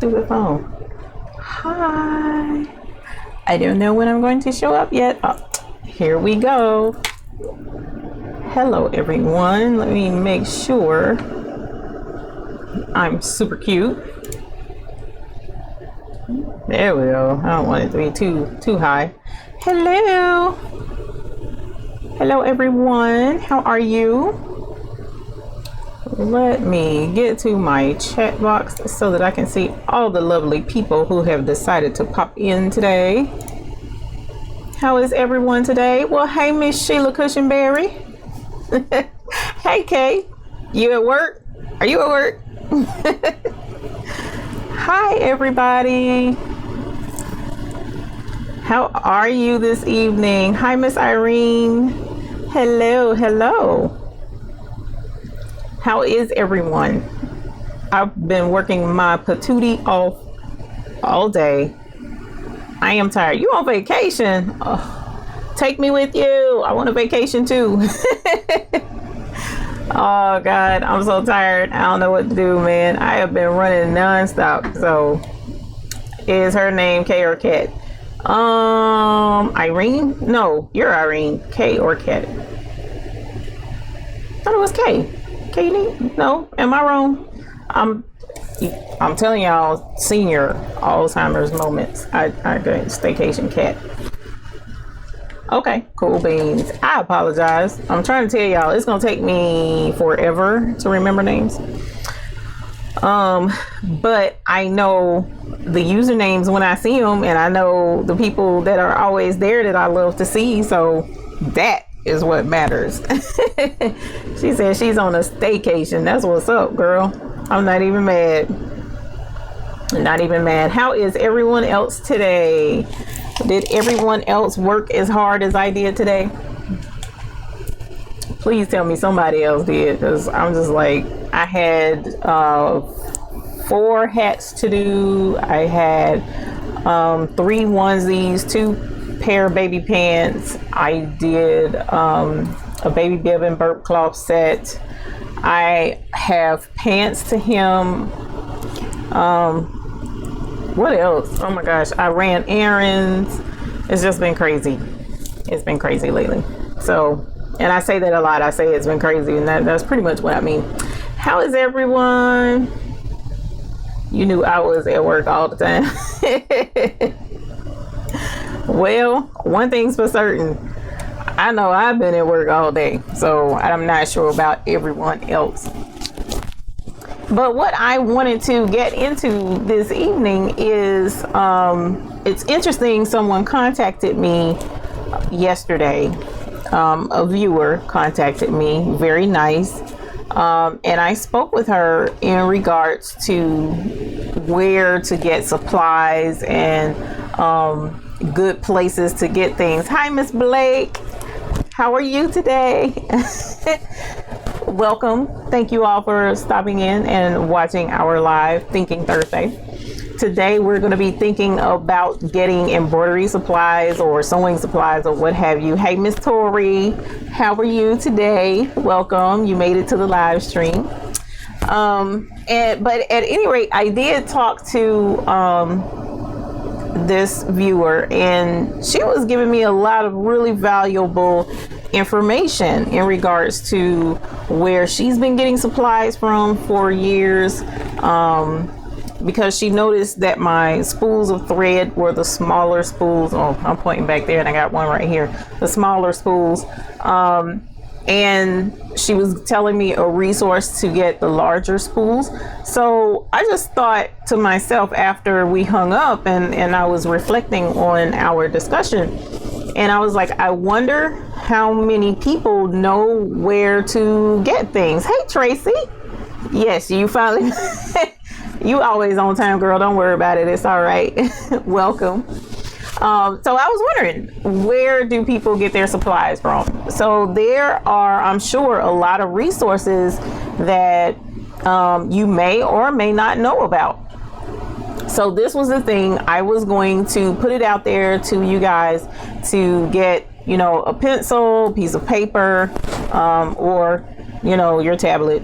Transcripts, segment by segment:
through the phone. Hi. I don't know when I'm going to show up yet. Oh, here we go. Hello, everyone. Let me make sure I'm super cute. There we go. I don't want it to be too high. Hello. Hello, everyone. How are you? Let me get to my chat box so that I can see all the lovely people who have decided to pop in today. How is everyone today? Well, hey, Miss Sheila Cushionberry. Hey, Kay. You at work? Are you at work? Hi, everybody. How are you this evening? Hi, Miss Irene. Hello, hello. How is everyone? I've been working my patootie off all day. I am tired. You on vacation? Oh, take me with you. I want a vacation too. Oh God, I'm so tired. I don't know what to do, man. I have been running nonstop. So, is her name Kay or Kat? Irene? No, you're Irene. Kay or Kat? I thought it was Kay. Katie? No, am I wrong? I'm telling y'all, senior Alzheimer's moments. I got staycation cat. Okay, cool beans. I apologize. I'm trying to tell y'all, it's gonna take me forever to remember names. But I know the usernames when I see them, and I know the people that are always there that I love to see. So that is what matters. She said she's on a staycation. That's what's up, girl. I'm not even mad. Not even mad. How is everyone else today? Did everyone else work as hard as I did today? Please tell me somebody else did, because I'm just like, I had 4 hats to do. I had 3 onesies, 2 pair of baby pants. I did a baby bib and burp cloth set. I have pants to hem. What else? Oh my gosh, I ran errands. It's just been crazy. It's been crazy lately. So, and I say that a lot. I say it's been crazy, and that's pretty much what I mean. How is everyone? You knew I was at work all the time. Well, one thing's for certain. I know I've been at work all day, so I'm not sure about everyone else. But what I wanted to get into this evening is, it's interesting. Someone contacted me yesterday. A viewer contacted me, very nice. And I spoke with her in regards to where to get supplies and good places to get things. Hi, Miss Blake. How are you today? Welcome. Thank you all for stopping in and watching our live Thinking Thursday. Today we're going to be thinking about getting embroidery supplies or sewing supplies or what have you. Hey, Miss Tori, how are you today? Welcome. You made it to the live stream. But at any rate, I did talk to this viewer, and she was giving me a lot of really valuable information in regards to where she's been getting supplies from for years, because she noticed that my spools of thread were the smaller spools. Oh, I'm pointing back there and I got one right here, the smaller spools, and she was telling me a resource to get the larger spools. So I just thought to myself after we hung up and I was reflecting on our discussion, and I was like, I wonder how many people know where to get things. Hey, Tracy. Yes, you finally, you always on time, girl. Don't worry about it. It's all right. Welcome. So I was wondering, where do people get their supplies from? So there are, I'm sure, a lot of resources that you may or may not know about. So this was the thing. I was going to put it out there to you guys to get, you know, a pencil, piece of paper, or, you know, your tablet,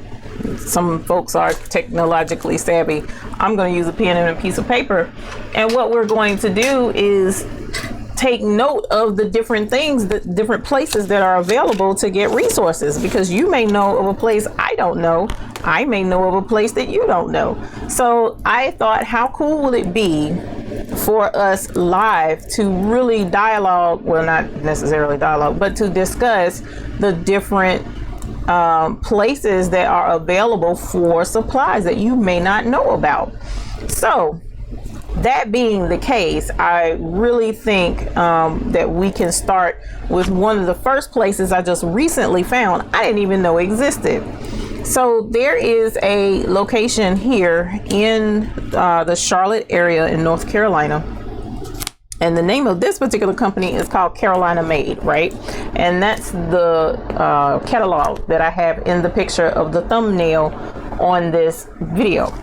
some folks are technologically savvy. I'm going to use a pen and a piece of paper. And what we're going to do is take note of the different things, the different places that are available to get resources, because you may know of a place I don't know. I may know of a place that you don't know. So I thought, how cool will it be for us live to really dialogue, well, not necessarily dialogue, but to discuss the different places that are available for supplies that you may not know about. So that being the case, I really think that we can start with one of the first places I just recently found. I didn't even know existed. So there is a location here in the Charlotte area in North Carolina. And the name of this particular company is called Carolina Made, right? And that's the catalog that I have in the picture of the thumbnail on this video.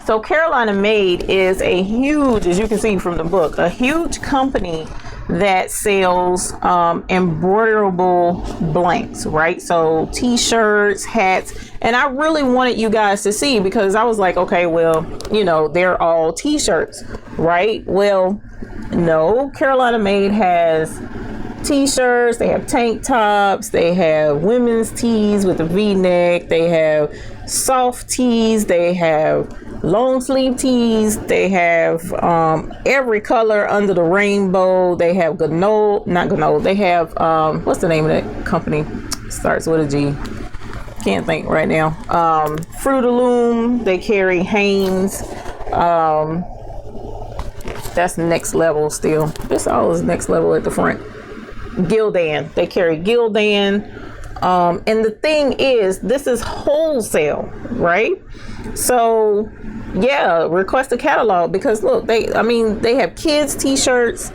So Carolina Made is a huge, as you can see from the book, a huge company that sells embroiderable blanks, right? So t-shirts, hats, and I really wanted you guys to see, because I was like, okay, well, you know, they're all t-shirts, right? Well, no, Carolina Made has t-shirts, they have tank tops, they have women's tees with a v-neck, they have soft tees, they have long sleeve tees, they have every color under the rainbow, they have they have what's the name of that company? Starts with a G. Can't think right now. Fruit of Loom, they carry Hanes. That's next level still. This all is next level at the front. Gildan, they carry Gildan. And the thing is, this is wholesale, right? So yeah, request a catalog, because look, they have kids t-shirts,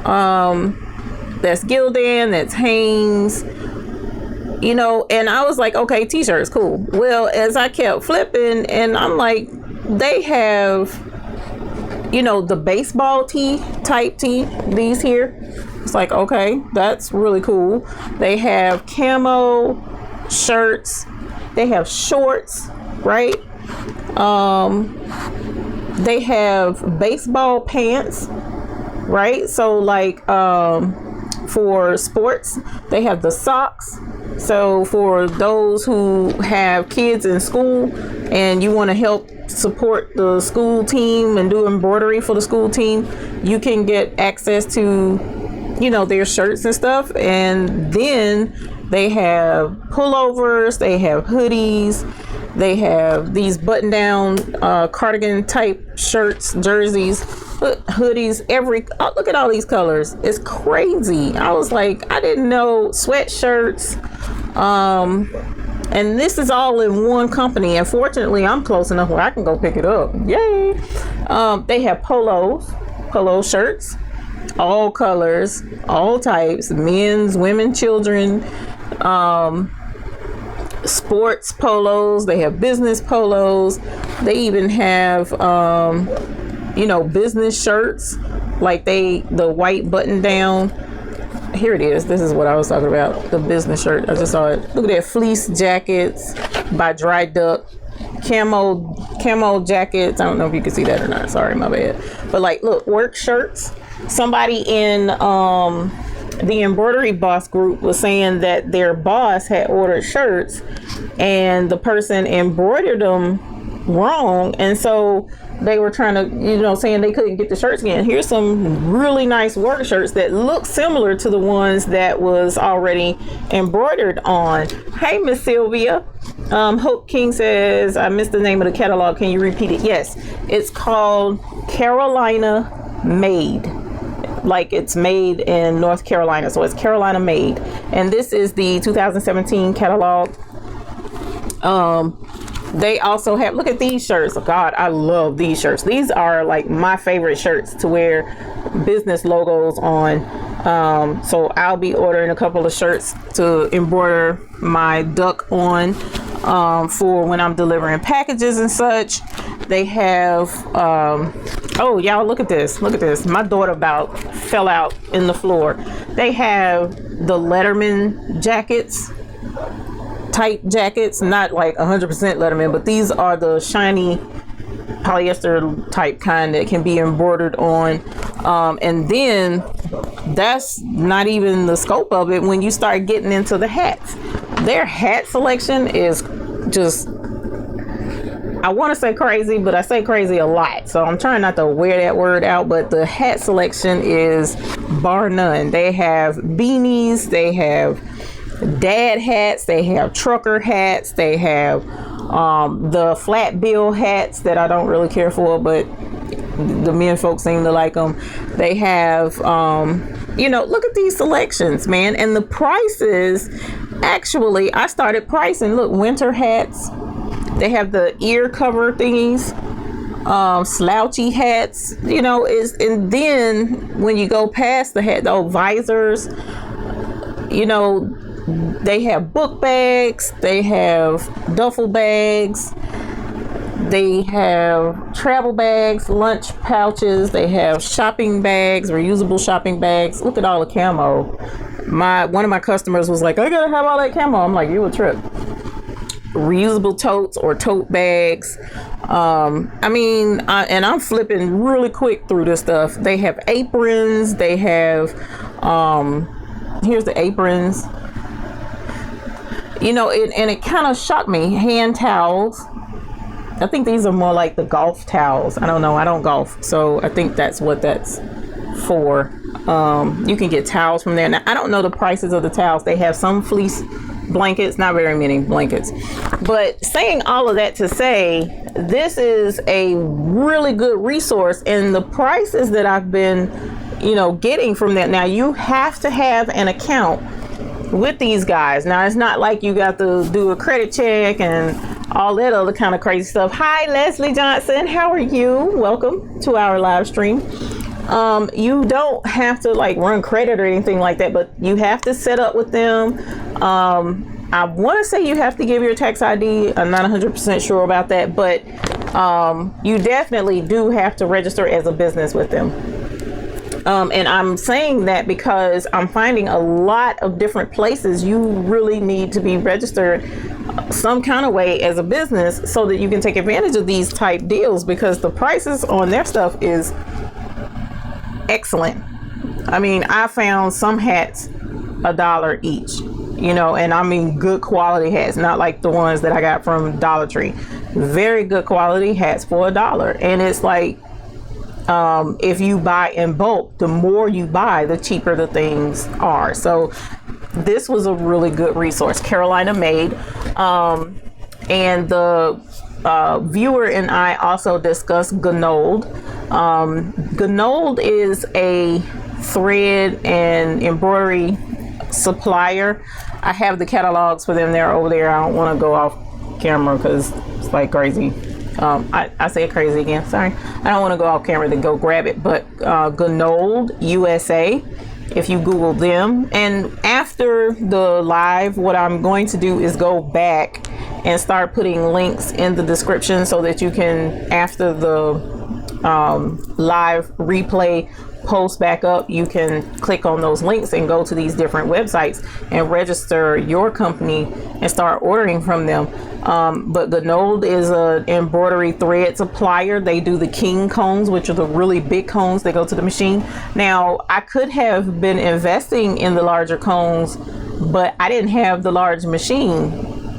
that's Gildan, that's Hanes, you know. And I was like, okay, t-shirts, cool. Well, as I kept flipping, and I'm like, they have, you know, the baseball tee type tee, these here. It's like, okay, that's really cool. They have camo shirts, they have shorts, right? They have baseball pants, right? So like for sports, they have the socks. So for those who have kids in school and you want to help support the school team and do embroidery for the school team, you can get access to, you know, their shirts and stuff. And then they have pullovers, they have hoodies, they have these button down cardigan type shirts, jerseys, hoodies, look at all these colors. It's crazy. I was like, I didn't know, sweatshirts, and this is all in one company. And fortunately, I'm close enough where I can go pick it up. Yay. They have polo shirts, all colors, all types, men's, women, children, sports polos. They have business polos. They even have, you know, business shirts, like the white button down. Here it is. This is what I was talking about. The business shirt. I just saw it. Look at that. Fleece jackets by Dry Duck. Camo jackets. I don't know if you can see that or not. Sorry, my bad. But like, look, work shirts. Somebody in the embroidery boss group was saying that their boss had ordered shirts and the person embroidered them wrong, and so they were trying to, you know, saying they couldn't get the shirts again. Here's some really nice work shirts that look similar to the ones that was already embroidered on. Hey, Miss Sylvia. Hope King says, I missed the name of the catalog. Can you repeat it? Yes, it's called Carolina Made. Like it's made in North Carolina, so it's Carolina Made. And this is the 2017 catalog. They also have, look at these shirts. Oh God, I love these shirts. These are like my favorite shirts to wear business logos on. So I'll be ordering a couple of shirts to embroider my duck on for when I'm delivering packages and such. They have, oh y'all, look at this. Look at this. My daughter about fell out in the floor. They have the Letterman jackets type jackets, not like 100% letterman, but these are the shiny polyester type kind that can be embroidered on. And then that's not even the scope of it when you start getting into the hats. Their hat selection is just, I want to say crazy, but I say crazy a lot, so I'm trying not to wear that word out. But the hat selection is bar none. They have beanies, they have dad hats, they have trucker hats, they have the flat bill hats that I don't really care for, but the men folks seem to like them. They have look at these selections, man. And the prices, actually, I started pricing. Look, winter hats, they have the ear cover thingies, slouchy hats, and then when you go past the hat, the visors, they have book bags, they have duffel bags, they have travel bags, lunch pouches, they have shopping bags, reusable shopping bags. Look at all the camo. One of my customers was like, I gotta have all that camo. I'm like, you a trip. Reusable totes or tote bags. And I'm flipping really quick through this stuff. They have aprons, they have here's the aprons. And it kind of shocked me. Hand towels. I think these are more like the golf towels. I don't know. I don't golf, so I think that's what that's for. You can get towels from there. Now, I don't know the prices of the towels. They have some fleece blankets, not very many blankets. But saying all of that to say, this is a really good resource, and the prices that I've been, getting from that. Now, you have to have an account with these guys. Now, it's not like you got to do a credit check and all that other kind of crazy stuff. Hi, Leslie Johnson. How are you? Welcome to our live stream. You don't have to run credit or anything like that, but you have to set up with them. I want to say you have to give your tax ID. I'm not 100% sure about that, but you definitely do have to register as a business with them. And I'm saying that because I'm finding a lot of different places you really need to be registered some kind of way as a business so that you can take advantage of these type deals, because the prices on their stuff is excellent. I mean, I found some hats $1 each, and I mean good quality hats, not like the ones that I got from Dollar Tree. Very good quality hats for $1. And it's like, if you buy in bulk, the more you buy, the cheaper the things are. So this was a really good resource. Carolina made. And the viewer and I also discussed Gnold. Gnold is a thread and embroidery supplier. I have the catalogs for them. They're over there. I don't want to go off camera because it's like crazy. I say it crazy again, sorry. I don't want to go off camera to go grab it, but Gnold USA, if you Google them. And after the live, what I'm going to do is go back and start putting links in the description so that you can, after the live replay post back up, you can click on those links and go to these different websites and register your company and start ordering from them. But the Gnold is an embroidery thread supplier. They do the king cones, which are the really big cones that go to the machine. Now, I could have been investing in the larger cones, but I didn't have the large machine,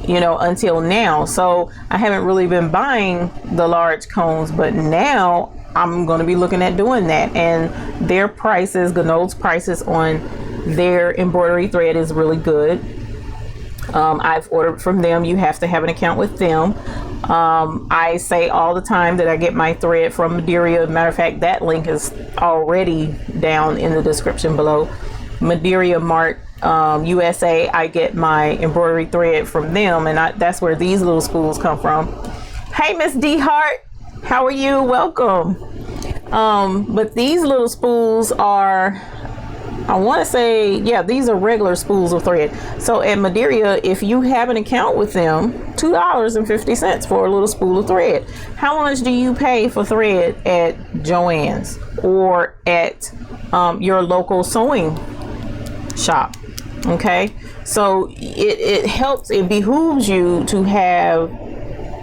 until now. So I haven't really been buying the large cones, but now I'm going to be looking at doing that. And their prices, Gnold's prices on their embroidery thread is really good. I've ordered from them. You have to have an account with them. I say all the time that I get my thread from Madeira. Matter of fact, that link is already down in the description below. Madeira Mart USA, I get my embroidery thread from them, and that's where these little spools come from. Hey, Miss D Hart, how are you? Welcome. But these little spools are, I want to say, yeah, these are regular spools of thread. So at Madeira, if you have an account with them, $2.50 for a little spool of thread. How much do you pay for thread at Joann's or at your local sewing shop? Okay, so it helps, it behooves you to have,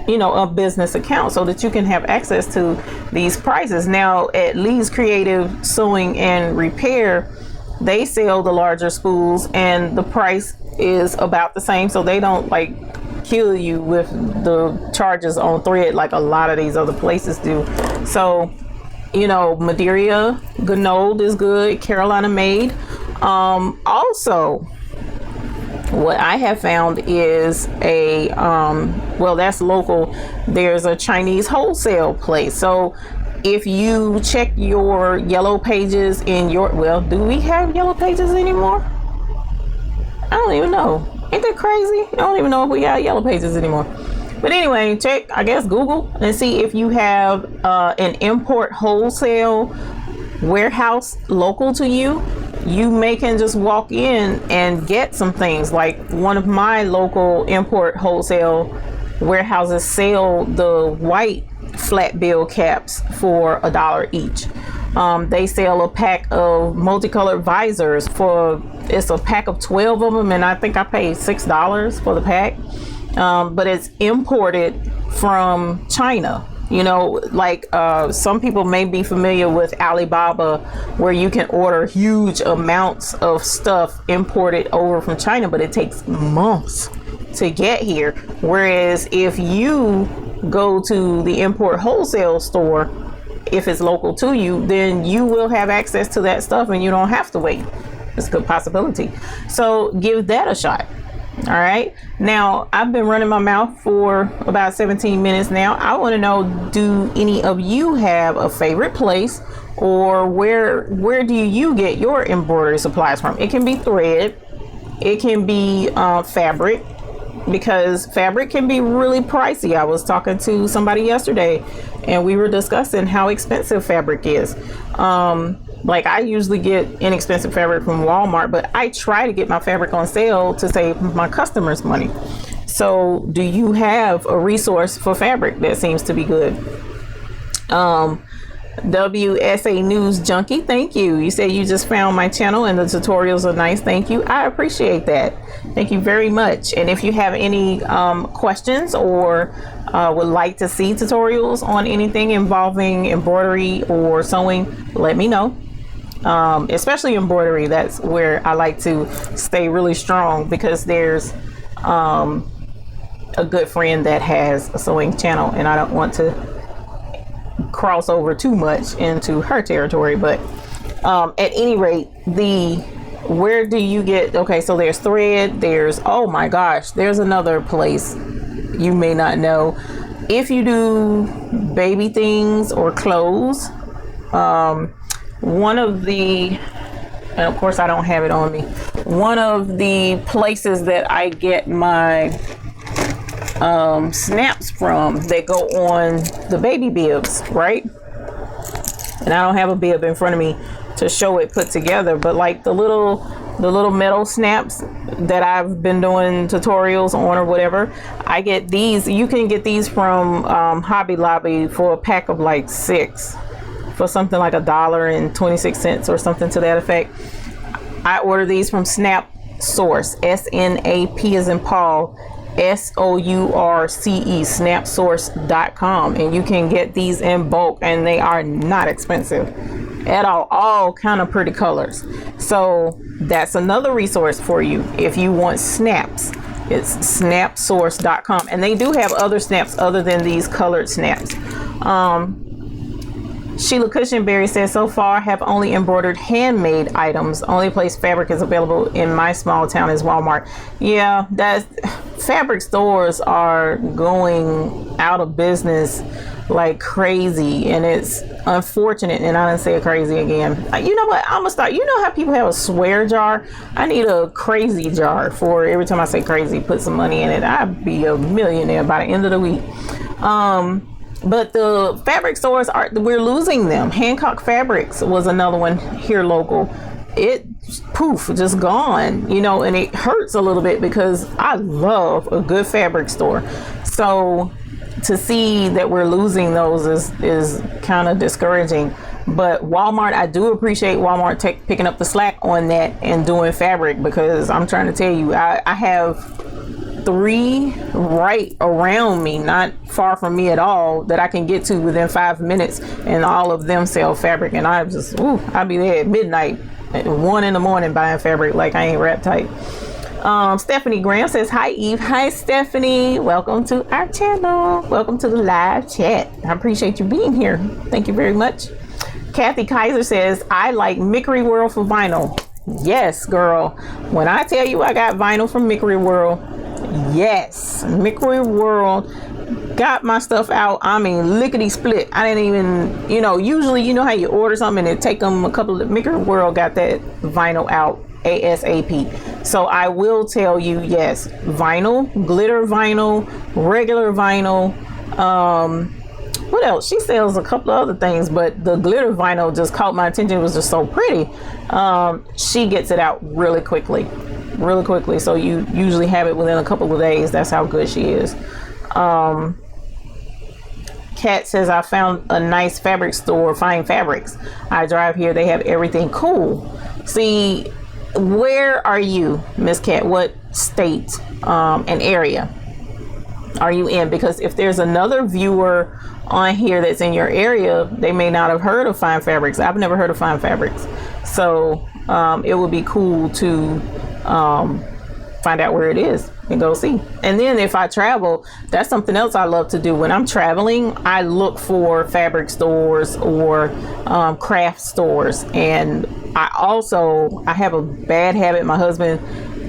you know, a business account so that you can have access to these prices. Now at Lee's Creative Sewing and Repair, they sell the larger spools and the price is about the same, so they don't like kill you with the charges on thread like a lot of these other places do. So, you know, Madeira Ganold is good, Carolina Made. Also, what I have found is a well, that's local, there's a Chinese wholesale place. So if you check your yellow pages in your, well, do we have yellow pages anymore? I don't even know. Ain't that crazy? I don't even know if we got yellow pages anymore. But anyway, check, I guess, Google and see if you have an import wholesale warehouse local to you. You may can just walk in and get some things. Like one of my local import wholesale warehouses sell the white flat bill caps for $1 each. They sell a pack of multicolored visors for, it's a pack of 12 of them, and I think I paid $6 for the pack. But it's imported from China. You know, like some people may be familiar with Alibaba, where you can order huge amounts of stuff imported over from China, but it takes months to get here. Whereas if you go to the import wholesale store, if it's local to you, then you will have access to that stuff and you don't have to wait. It's a good possibility. So give that a shot. All right. Now, I've been running my mouth for about 17 minutes now. I want to know, do any of you have a favorite place, or where do you get your embroidery supplies from? It can be thread. It can be fabric, because fabric can be really pricey. I was talking to somebody yesterday and we were discussing how expensive fabric is. Like I usually get inexpensive fabric from Walmart, but I try to get my fabric on sale to save my customers money. So do you have a resource for fabric that seems to be good? WSA News Junkie, thank you. You say you just found my channel and the tutorials are nice. Thank you. I appreciate that. Thank you very much. And if you have any questions or would like to see tutorials on anything involving embroidery or sewing, let me know. Especially embroidery, that's where I like to stay really strong, because there's a good friend that has a sewing channel and I don't want to cross over too much into her territory. But at any rate, where do you get, okay, so there's thread, there's, oh my gosh, there's another place you may not know. If you do baby things or clothes, one of the, and of course I don't have it on me, one of the places that I get my snaps from that go on the baby bibs, right? And I don't have a bib in front of me to show it put together, but like the little metal snaps that I've been doing tutorials on or whatever, I get these. You can get these from Hobby Lobby for a pack of like 6 for something like $1.26 or something to that effect. I order these from Snap Source, SNAP as in Paul, SOURCE, snapsource.com, and you can get these in bulk and they are not expensive at all kind of pretty colors. So that's another resource for you if you want snaps. It's snapsource.com, and they do have other snaps other than these colored snaps. Sheila Cushionberry says, so far have only embroidered handmade items. Only place fabric is available in my small town is Walmart. Yeah, fabric stores are going out of business like crazy, and it's unfortunate. And I didn't say crazy again. You know what? I'm gonna start. You know how people have a swear jar? I need a crazy jar for every time I say crazy, put some money in it. I'd be a millionaire by the end of the week. But the fabric stores we're losing them. Hancock Fabrics was another one here local. It just gone, you know, and it hurts a little bit because I love a good fabric store. So to see that we're losing those is kind of discouraging. But Walmart, I do appreciate Walmart picking up the slack on that and doing fabric, because I'm trying to tell you, I have 3 right around me, not far from me at all, that I can get to within 5 minutes, and all of them sell fabric. And I just, I'll be there at midnight, at 1 in the morning buying fabric like I ain't wrap tight. Stephanie Graham says, hi Eve. Hi Stephanie, welcome to our channel, welcome to the live chat. I appreciate you being here, thank you very much. Kathy Kaiser says, I like Mickery World for vinyl. Yes, girl, when I tell you I got vinyl from Mickery World, yes, Mickery World got my stuff out. I mean, lickety split. I didn't even, usually, how you order something and it take them a couple of, Mickery World got that vinyl out ASAP. So I will tell you, yes, vinyl, glitter vinyl, regular vinyl. What else? She sells a couple of other things, but the glitter vinyl just caught my attention. It was just so pretty. She gets it out really quickly. So you usually have it within a couple of days. That's how good she is. Kat says, I found a nice fabric store, Fine Fabrics. I drive here. They have everything. Cool. See, where are you, Miss Kat? What state and area are you in? Because if there's another viewer on here that's in your area, they may not have heard of Fine Fabrics. I've never heard of Fine Fabrics. So it would be cool to find out where it is and go see. And then if I travel, that's something else I love to do. When I'm traveling, I look for fabric stores or craft stores. And I have a bad habit. My husband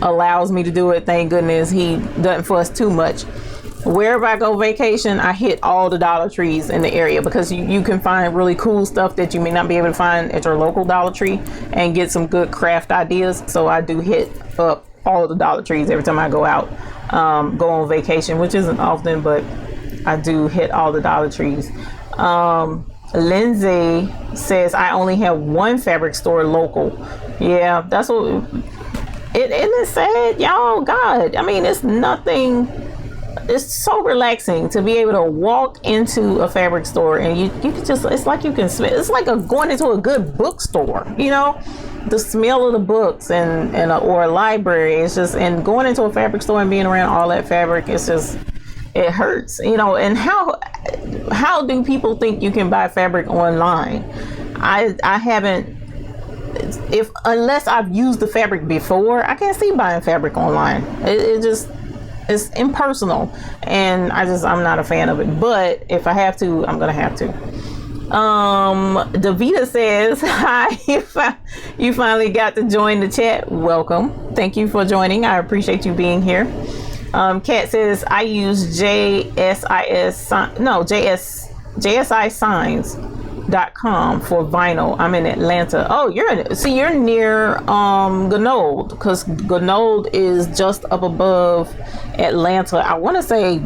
allows me to do it. Thank goodness he doesn't fuss too much. Wherever I go vacation, I hit all the Dollar Trees in the area, because you can find really cool stuff that you may not be able to find at your local Dollar Tree and get some good craft ideas. So I do hit up all the Dollar Trees every time I go out, go on vacation, which isn't often, but I do hit all the Dollar Trees. Lindsay says, I only have one fabric store local. Yeah, that's what it is. Sad, y'all. God, I mean, it's nothing. It's so relaxing to be able to walk into a fabric store and you can just, it's like you can smell, it's like going into a good bookstore, the smell of the books and or a library. It's just, and going into a fabric store and being around all that fabric, it's just, it hurts, and how do people think you can buy fabric online? I haven't, unless I've used the fabric before, I can't see buying fabric online. It's impersonal, and I'm not a fan of it. But if I have to, I'm gonna have to. Davita says, hi, you finally got to join the chat. Welcome. Thank you for joining. I appreciate you being here. Kat says, I use JSIsigns.com for vinyl. I'm in Atlanta. Oh, you're near Ganold, because Ganold is just up above Atlanta. I want to say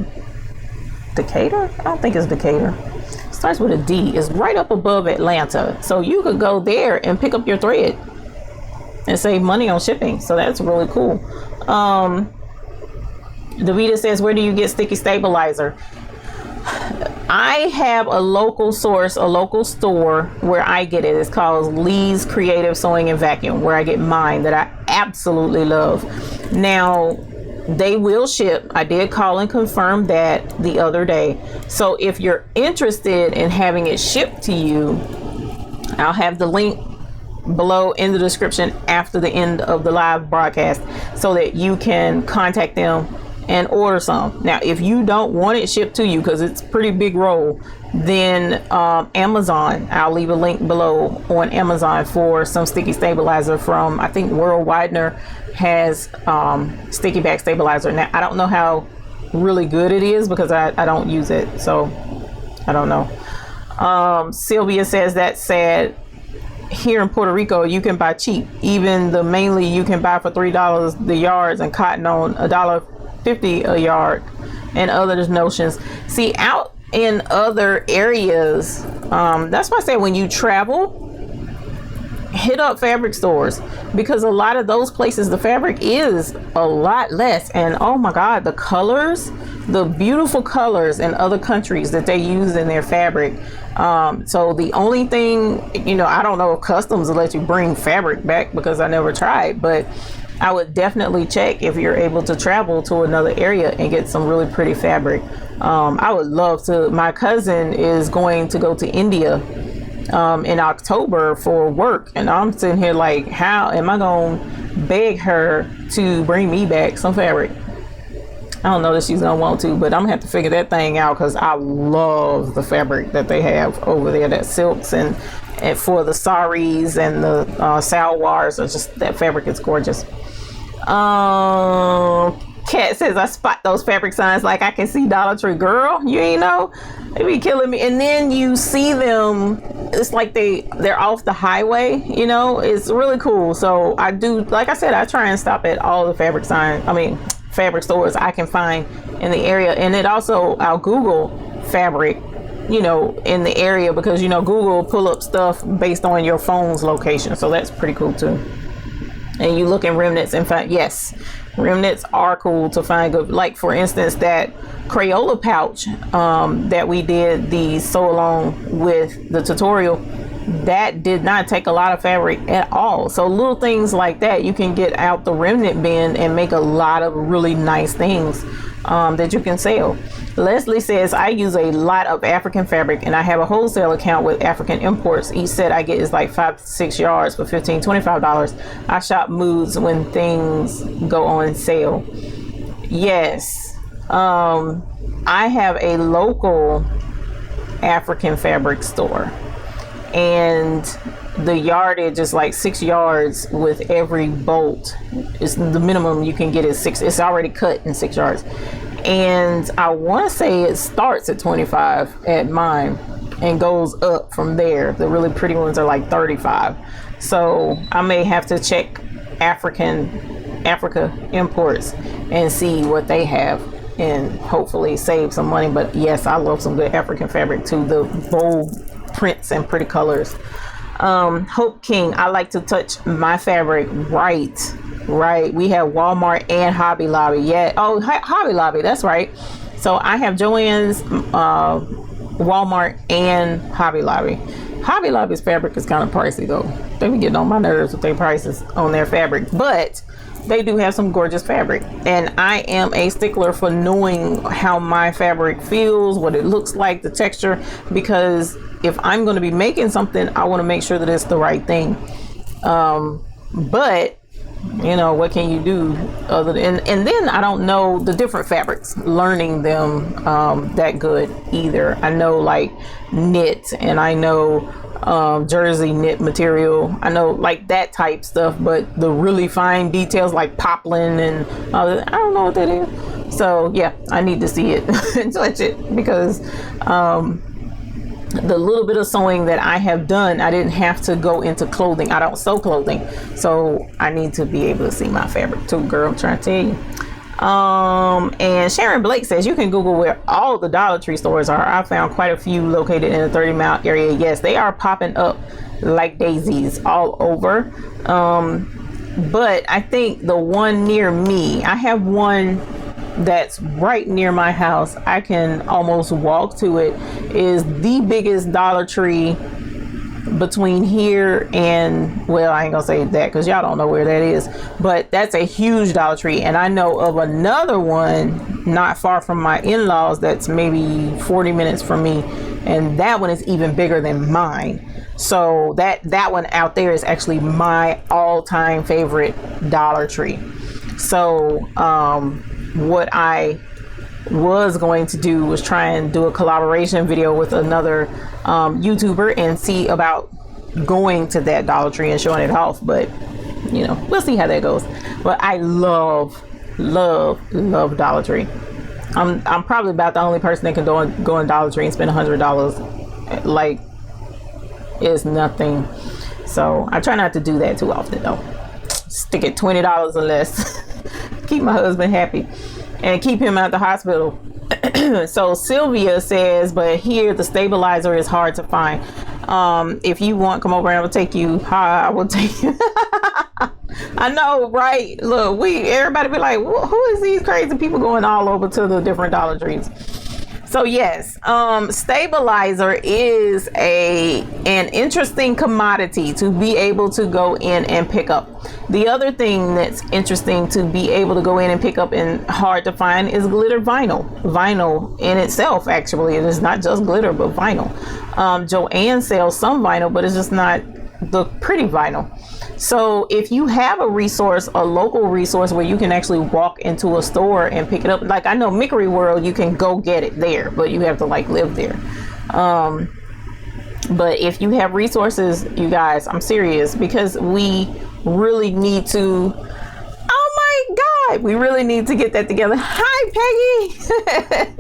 Decatur. I don't think it's Decatur. It starts with a D. It's right up above Atlanta, so you could go there and pick up your thread and save money on shipping. So that's really cool. Davita says, where do you get sticky stabilizer? I have a local source, a local store where I get it. It's called Lee's Creative Sewing and Vacuum, where I get mine, that I absolutely love. Now, they will ship. I did call and confirm that the other day. So if you're interested in having it shipped to you, I'll have the link below in the description after the end of the live broadcast so that you can contact them and order some. Now, if you don't want it shipped to you because it's a pretty big roll, then Amazon, I'll leave a link below on Amazon for some sticky stabilizer from, I think World Widener has sticky back stabilizer. Now, I don't know how really good it is because I don't use it, so I don't know. Sylvia says, that's sad. Here in Puerto Rico, you can buy cheap. Even the mainly you can buy for $3 the yards, and cotton on $1.50 a yard, and other notions. See, out in other areas, that's why I say when you travel, hit up fabric stores, because a lot of those places the fabric is a lot less, and oh my god, the colors, the beautiful colors in other countries that they use in their fabric. So the only thing, I don't know if customs will let you bring fabric back, because I never tried, but I would definitely check if you're able to travel to another area and get some really pretty fabric. I would love to. My cousin is going to go to India in October for work, and I'm sitting here like, how am I going to beg her to bring me back some fabric? I don't know that she's gonna want to, but I'm gonna have to figure that thing out, because I love the fabric that they have over there, that silks and for the saris and the salwars. It's just, that fabric is gorgeous. Kat says, I spot those fabric signs like I can see Dollar Tree. Girl, you ain't know, they be killing me. And then you see them, it's like they're off the highway, it's really cool. So I do, like I said, I try and stop at all the fabric stores I can find in the area. And it also, I'll Google fabric, in the area, because Google will pull up stuff based on your phone's location, so that's pretty cool too. And you look in remnants and find, yes, remnants are cool to find good. Like, for instance, that Crayola pouch that we did the sew along with the tutorial, that did not take a lot of fabric at all. So little things like that, you can get out the remnant bin and make a lot of really nice things that you can sell. Leslie says, I use a lot of African fabric, and I have a wholesale account with African imports. Each set I get is like 5 to 6 yards for $15-$25. I shop moods when things go on sale. Yes, I have a local African fabric store, and the yardage is like 6 yards with every bolt. Is the minimum you can get is 6. It's already cut in 6 yards, and I want to say it starts at 25 at mine and goes up from there. The really pretty ones are like 35. So I may have to check Africa imports and see what they have, and hopefully save some money. But yes, I love some good African fabric too, the bold prints and pretty colors. Hope King, I like to touch my fabric right. We have Walmart and Hobby Lobby. Yeah. Oh, Hobby Lobby, that's right. So I have Joann's, Walmart, and Hobby Lobby. Hobby Lobby's fabric is kind of pricey though. They be getting on my nerves with their prices on their fabric, but they do have some gorgeous fabric, and I am a stickler for knowing how my fabric feels, what it looks like, the texture, because if I'm going to be making something, I want to make sure that it's the right thing. But what can you do other than, and then I don't know the different fabrics, learning them that good either. I know like knit, and I know jersey knit material, I know like that type stuff, but the really fine details like poplin and I don't know what that is. So yeah, I need to see it and touch it, because the little bit of sewing that I have done, I didn't have to go into clothing. I don't sew clothing, so I need to be able to see my fabric too, girl. I'm trying to tell you. And Sharon Blake says, you can Google where all the Dollar Tree stores are. I found quite a few located in the 30-mile area. Yes, they are popping up like daisies all over. But I think the one near me, I have one that's right near my house. I can almost walk to it. Is the biggest Dollar Tree between here and, well, I ain't gonna say that because y'all don't know where that is, but that's a huge Dollar Tree. And I know of another one not far from my in-laws that's maybe 40 minutes from me, and that one is even bigger than mine. So that one out there is actually my all-time favorite Dollar Tree. So what I was going to do was try and do a collaboration video with another YouTuber and see about going to that Dollar Tree and showing it off, but we'll see how that goes. But I love Dollar Tree. I'm probably about the only person that can go in Dollar Tree and spend $100 like it's nothing. So I try not to do that too often though. Stick at $20 or less. Keep my husband happy and keep him out the hospital. So Sylvia says, but here the stabilizer is hard to find. If you want, come over and I will take you. I will take you. I know, right? Look, everybody be like, who is these crazy people going all over to the different Dollar Trees? So yes, stabilizer is an interesting commodity to be able to go in and pick up. The other thing that's interesting to be able to go in and pick up and hard to find is glitter vinyl. Vinyl in itself, actually, it is not just glitter, but vinyl. Joanne sells some vinyl, but it's just not the pretty vinyl. So if you have a resource, a local resource where you can actually walk into a store and pick it up, like I know Mickery World, you can go get it there, but you have to like live there. But if you have resources, you guys, I'm serious, because we really need to, oh my God, we really need to get that together. Hi, Peggy.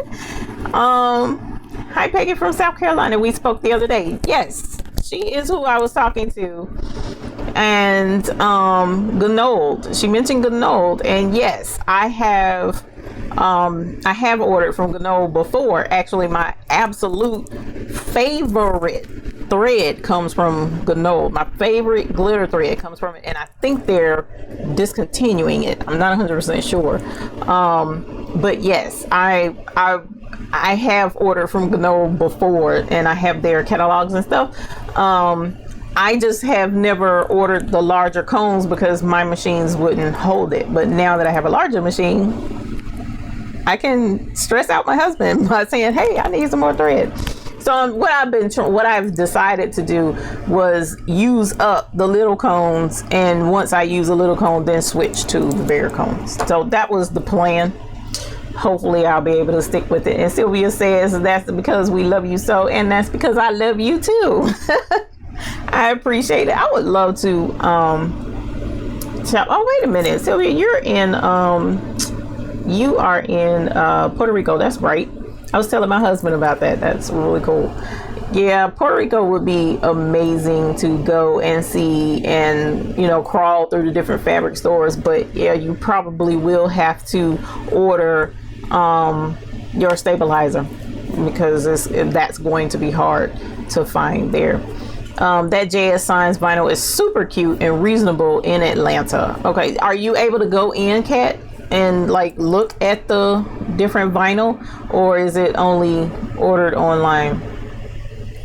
Hi, Peggy from South Carolina. We spoke the other day. Yes, she is who I was talking to. And Gnold, she mentioned Gnold, and yes, I have ordered from Gnold before. Actually, my absolute favorite thread comes from Gnold. My favorite glitter thread comes from it, and I think they're discontinuing it. I'm not 100% sure. But yes, I have ordered from Gnold before, and I have their catalogs and stuff. I just have never ordered the larger cones because my machines wouldn't hold it. But now that I have a larger machine, I can stress out my husband by saying, hey, I need some more thread. So what I've decided to do was use up the little cones, and once I use a little cone, then switch to the bigger cones. So that was the plan. Hopefully I'll be able to stick with it. And Sylvia says that's because we love you so, and that's because I love you too. I appreciate it. I would love to oh, wait a minute, Sylvia, you are in Puerto Rico. That's right. I was telling my husband about that. That's really cool. Yeah, Puerto Rico would be amazing to go and see and, crawl through the different fabric stores. But yeah, you probably will have to order your stabilizer because that's going to be hard to find there. That JS Signs vinyl is super cute and reasonable in Atlanta. Okay, are you able to go in, Kat, and like look at the different vinyl, or is it only ordered online?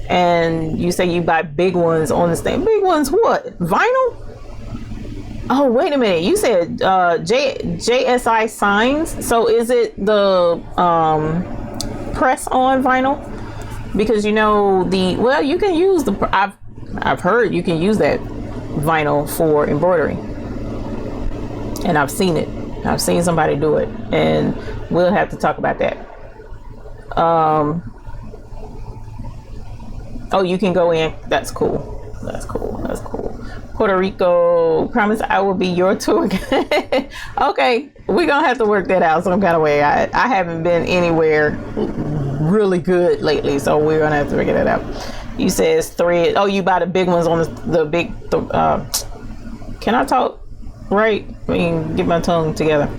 And you say you buy big ones on the stand. Big ones what? Vinyl? Oh, wait a minute. You said JSI Signs. So is it the press on vinyl? Because you can use I've heard you can use that vinyl for embroidery, and I've seen it. I've seen somebody do it, and we'll have to talk about that. Oh, you can go in. That's cool. That's cool. That's cool. Puerto Rico, promise I will be your tour guide. Okay, we're gonna have to work that out some kind of way. I haven't been anywhere really good lately, so we're gonna have to figure that out. You says thread. Oh, you buy the big ones on the big. Can I talk? Right? I mean, get my tongue together.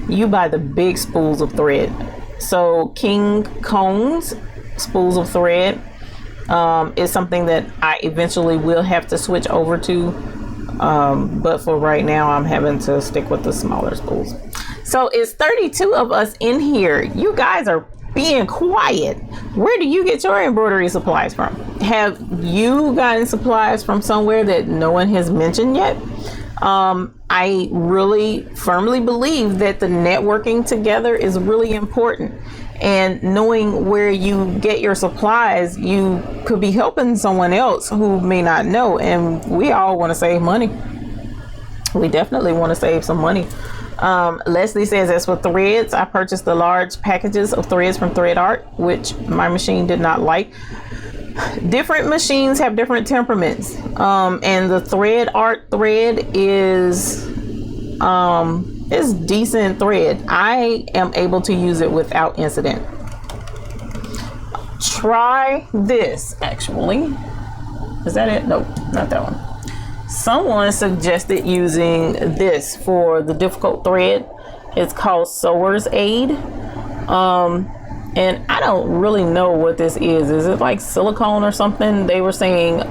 You buy the big spools of thread. So King Cones spools of thread is something that I eventually will have to switch over to. But for right now, I'm having to stick with the smaller spools. So it's 32 of us in here. You guys are being quiet. Where do you get your embroidery supplies from? Have you gotten supplies from somewhere that no one has mentioned yet? I really firmly believe that the networking together is really important, and knowing where you get your supplies, you could be helping someone else who may not know. And we all want to save money. We definitely want to save some money. Leslie says, as for threads, I purchased the large packages of threads from Thread Art, which my machine did not like. Different machines have different temperaments, and the Thread Art thread is decent thread. I am able to use it without incident. Try this, actually. Is that it? Nope, not that one. Someone suggested using this for the difficult thread. It's called Sewer's Aid. And I don't really know what this is. Is it like silicone or something? They were saying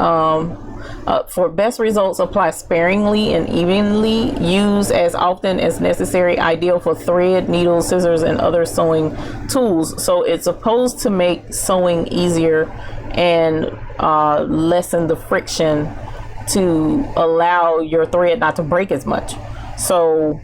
for best results, apply sparingly and evenly. Use as often as necessary. Ideal for thread, needles, scissors, and other sewing tools. So it's supposed to make sewing easier and lessen the friction to allow your thread not to break as much. So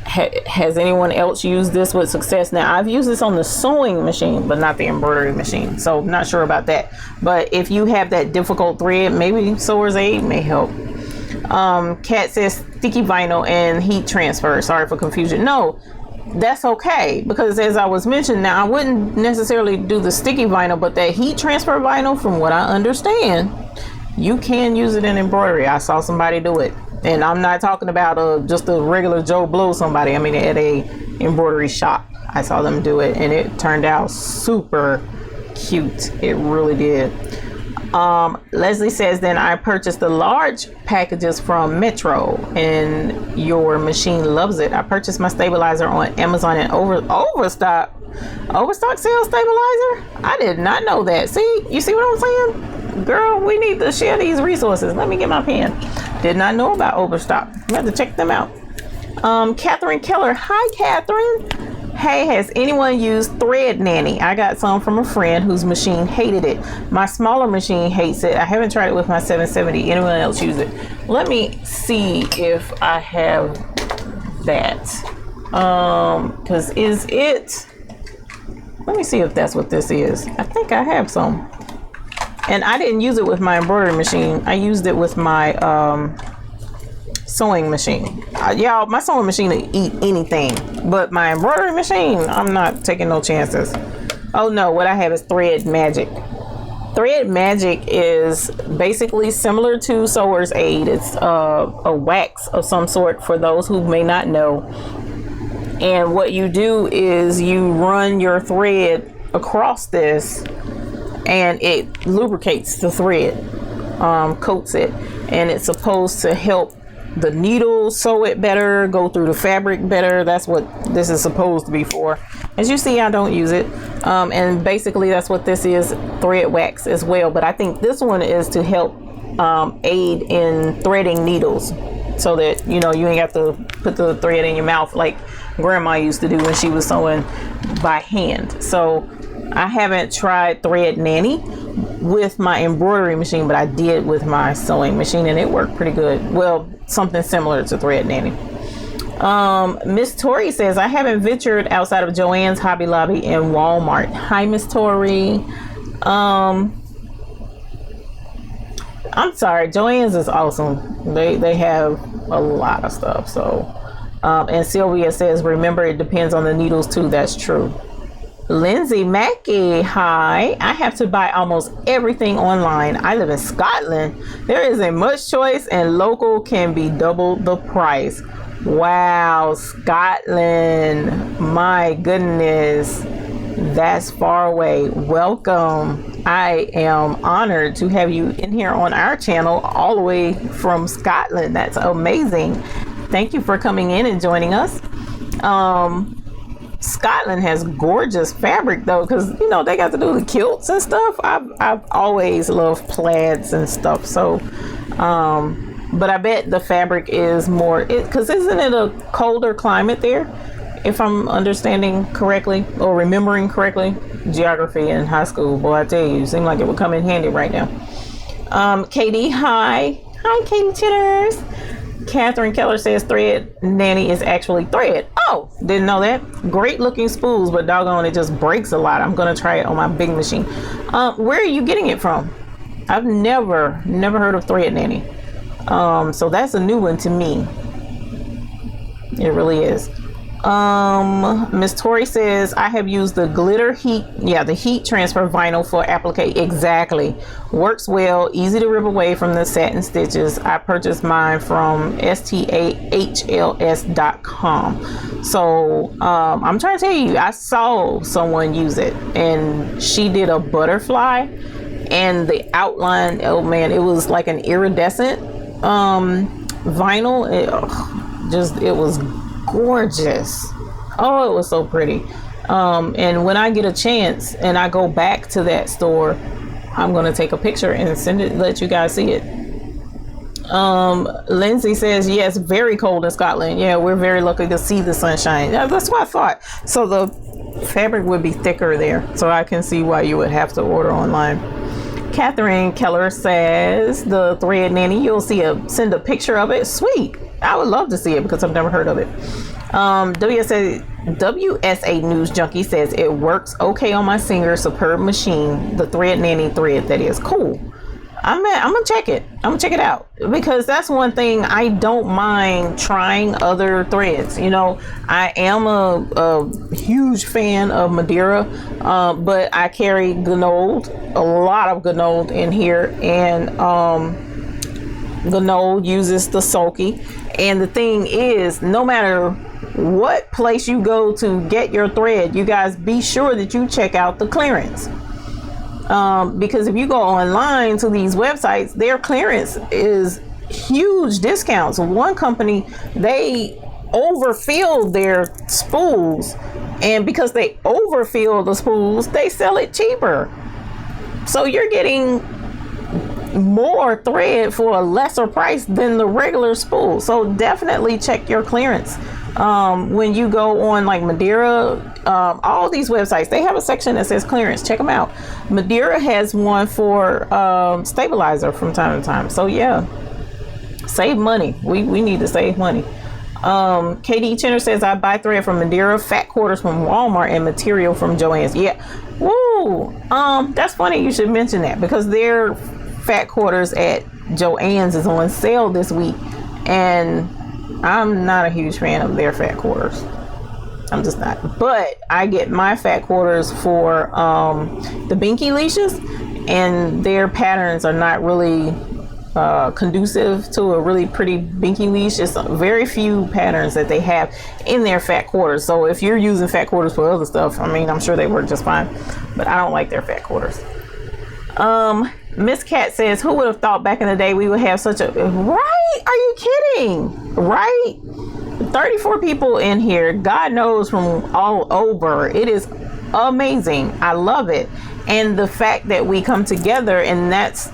has anyone else used this with success? Now, I've used this on the sewing machine, but not the embroidery machine, so I'm not sure about that. But if you have that difficult thread, maybe Sewer's Aid may help. Kat says sticky vinyl and heat transfer. Sorry for confusion. No, that's okay, because as I was mentioning, now I wouldn't necessarily do the sticky vinyl, but that heat transfer vinyl, from what I understand, you can use it in embroidery. I saw somebody do it. And I'm not talking about just a regular Joe Blow somebody. I mean, at a embroidery shop, I saw them do it, and it turned out super cute. It really did. Leslie says, then I purchased the large packages from Metro, and your machine loves it. I purchased my stabilizer on Amazon and Overstock sales stabilizer. I did not know that. See, you see what I'm saying? Girl, we need to share these resources. Let me get my pen. Did not know about Overstock. You have to check them out. Catherine Keller. Hi, Catherine. Hey, has anyone used Thread Nanny? I got some from a friend whose machine hated it. My smaller machine hates it. I haven't tried it with my 770. Anyone else use it? Let me see if I have that. Because is it... Let me see if that's what this is. I think I have some. And I didn't use it with my embroidery machine. I used it with my sewing machine. Y'all, my sewing machine will eat anything. But my embroidery machine, I'm not taking no chances. Oh no, what I have is Thread Magic. Thread Magic is basically similar to Sewer's Aid. It's a wax of some sort, for those who may not know. And what you do is you run your thread across this, and it lubricates the thread, coats it, and it's supposed to help the needle sew it better, go through the fabric better. That's what this is supposed to be for. As you see, I don't use it, and basically that's what this is, thread wax as well. But I think this one is to help aid in threading needles, so that you ain't got to put the thread in your mouth like Grandma used to do when she was sewing by hand. So I haven't tried Thread Nanny with my embroidery machine, but I did with my sewing machine, and it worked pretty good. Well, something similar to Thread Nanny. Miss Tori says, I haven't ventured outside of Joann's, Hobby Lobby, and Walmart. Hi, Miss Tori. I'm sorry, Joann's is awesome. They have a lot of stuff. So, and Sylvia says, remember, it depends on the needles too. That's true. Lindsay Mackey, hi. I have to buy almost everything online. I live in Scotland. There isn't much choice, and local can be double the price. Wow, Scotland. My goodness. That's far away. Welcome. I am honored to have you in here on our channel all the way from Scotland. That's amazing. Thank you for coming in and joining us. Scotland has gorgeous fabric though, because they got to do the kilts and stuff. I've always loved plaids and stuff. So but I bet the fabric is more, because isn't it a colder climate there, if I'm understanding correctly or remembering correctly? Geography in high school, boy, I tell you, it seemed like it would come in handy right now. Katie, hi Katie Chitters. Catherine Keller says Thread Nanny is actually thread. Oh, didn't know that. Great looking spools, but doggone, it just breaks a lot. I'm gonna try it on my big machine. Where are you getting it from? I've never heard of Thread Nanny. So that's a new one to me. It really is. Miss Tori says, I have used the the heat transfer vinyl for applique. Exactly. Works well, easy to rip away from the satin stitches. I purchased mine from stahls.com. So I'm trying to tell you, I saw someone use it, and she did a butterfly, and the outline, oh man, it was like an iridescent vinyl. It was gorgeous. Oh, it was so pretty. And when I get a chance and I go back to that store, I'm going to take a picture and send it, let you guys see it. Lindsay says, yes, very cold in Scotland. Yeah, we're very lucky to see the sunshine. Yeah, that's what I thought. So the fabric would be thicker there. So I can see why you would have to order online. Catherine Keller says, the thread nanny, you'll send a picture of it. Sweet. I would love to see it because I've never heard of it. WSA News Junkie says, it works okay on my Singer Superb machine. The thread nanny thread, that is cool. I'm gonna check it. I'm gonna check it out, because that's one thing I don't mind trying other threads. You know, I am a huge fan of Madeira, but I carry Ganold, a lot of Ganold in here, and Ganold uses the sulky. And the thing is, no matter what place you go to get your thread, you guys be sure that you check out the clearance. Because if you go online to these websites, their clearance is huge discounts. One company, they overfill their spools, and because they overfill the spools, they sell it cheaper. So you're getting more thread for a lesser price than the regular spool. So definitely check your clearance. When you go on like Madeira, all these websites, they have a section that says clearance. Check them out. Madeira has one for stabilizer from time to time. So yeah, save money. We need to save money. KD Chenner says, I buy thread from Madeira, fat quarters from Walmart, and material from Joann's. Yeah. Woo. That's funny you should mention that, because their fat quarters at Joann's is on sale this week, and I'm not a huge fan of their fat quarters. I'm just not. But I get my fat quarters for the binky leashes, and their patterns are not really conducive to a really pretty binky leash. It's very few patterns that they have in their fat quarters. So if you're using fat quarters for other stuff, I mean, I'm sure they work just fine, but I don't like their fat quarters. Miss Cat says, who would have thought back in the day we would have such a... Right? Are you kidding? Right? 34 people in here. God knows, from all over. It is amazing. I love it. And the fact that we come together, and that's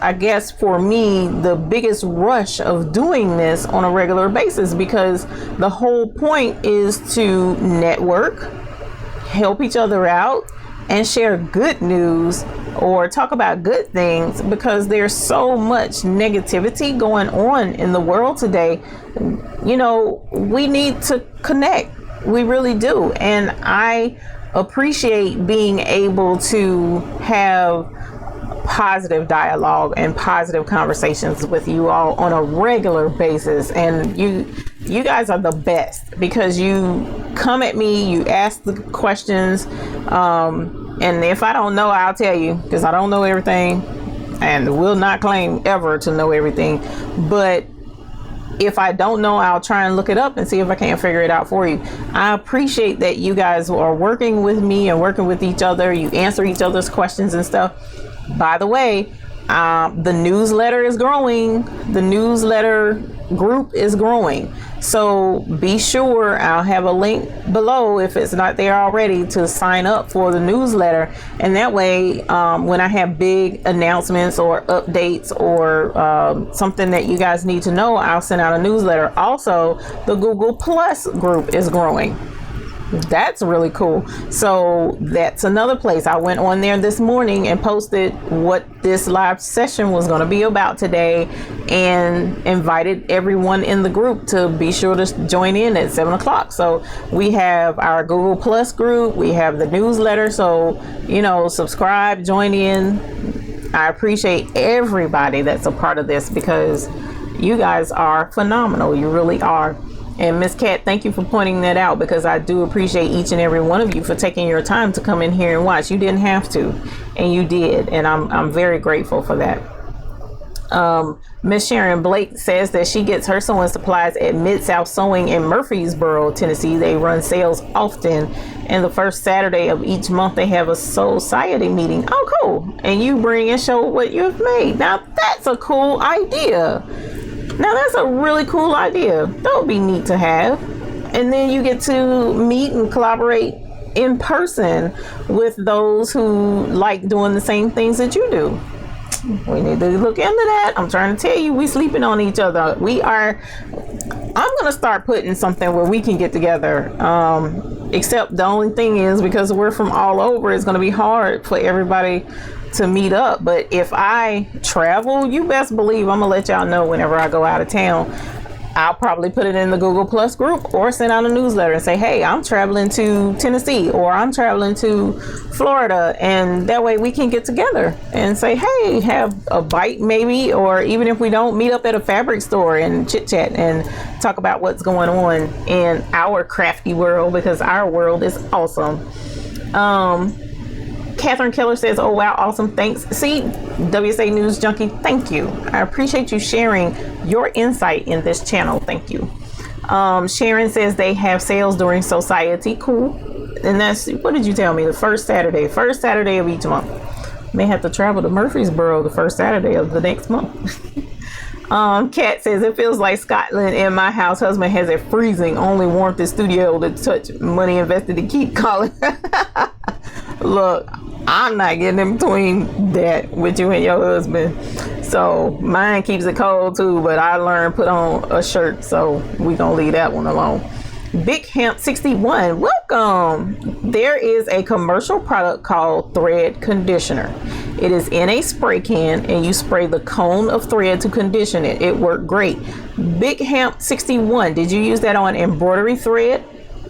I guess for me the biggest rush of doing this on a regular basis, because the whole point is to network, help each other out, and share good news or talk about good things, because there's so much negativity going on in the world today. You know, we need to connect. We really do. And I appreciate being able to have positive dialogue and positive conversations with you all on a regular basis. And you guys are the best, because you come at me, you ask the questions, and if I don't know, I'll tell you, because I don't know everything and will not claim ever to know everything. But if I don't know, I'll try and look it up and see if I can't figure it out for you. I appreciate that you guys are working with me and working with each other. You answer each other's questions and stuff. By the way, the newsletter is growing. The newsletter group is growing. So be sure, I'll have a link below if it's not there already, to sign up for the newsletter. And that way, when I have big announcements or updates or something that you guys need to know, I'll send out a newsletter. Also, the Google Plus group is growing. That's really cool. So that's another place. I went on there this morning and posted what this live session was going to be about today, and invited everyone in the group to be sure to join in at 7 o'clock. So we have our Google Plus group, we have the newsletter. So, you know, subscribe, join in. I appreciate everybody that's a part of this, because you guys are phenomenal. You really are. And Miss Cat, thank you for pointing that out, because I do appreciate each and every one of you for taking your time to come in here and watch. You didn't have to, and you did, and I'm very grateful for that. Miss Sharon Blake says that she gets her sewing supplies at Mid-South Sewing in Murfreesboro, Tennessee. They run sales often, and the first Saturday of each month they have a society meeting. Oh, cool. And you bring and show what you've made. Now that's a cool idea. Now that's a really cool idea. That would be neat to have. And then you get to meet and collaborate in person with those who like doing the same things that you do. We need to look into that. I'm trying to tell you, we sleeping on each other. I'm gonna start putting something where we can get together. Except the only thing is, because we're from all over, it's gonna be hard for everybody to meet up. But if I travel, you best believe I'm gonna let y'all know whenever I go out of town. I'll probably put it in the Google Plus group or send out a newsletter and say, hey, I'm traveling to Tennessee or I'm traveling to Florida. And that way we can get together and say, hey, have a bite maybe, or even if we don't, meet up at a fabric store and chit chat and talk about what's going on in our crafty world, because our world is awesome. Catherine Keller says, oh wow, awesome, thanks. See, WSA News Junkie, thank you. I appreciate you sharing your insight in this channel. Thank you. Sharon says they have sales during Society. Cool. And that's, what did you tell me? The first Saturday of each month. May have to travel to Murfreesboro the first Saturday of the next month. Kat says, it feels like Scotland in my house. Husband has it freezing. Only warmth in studio to touch. Money invested to keep calling. Look, I'm not getting in between that with you and your husband. So mine keeps it cold too, but I learned put on a shirt, so we gonna leave that one alone. Big Hemp 61, welcome. There is a commercial product called thread conditioner. It is in a spray can and you spray the cone of thread to condition it. It worked great. Big Hemp 61, did you use that on embroidery thread,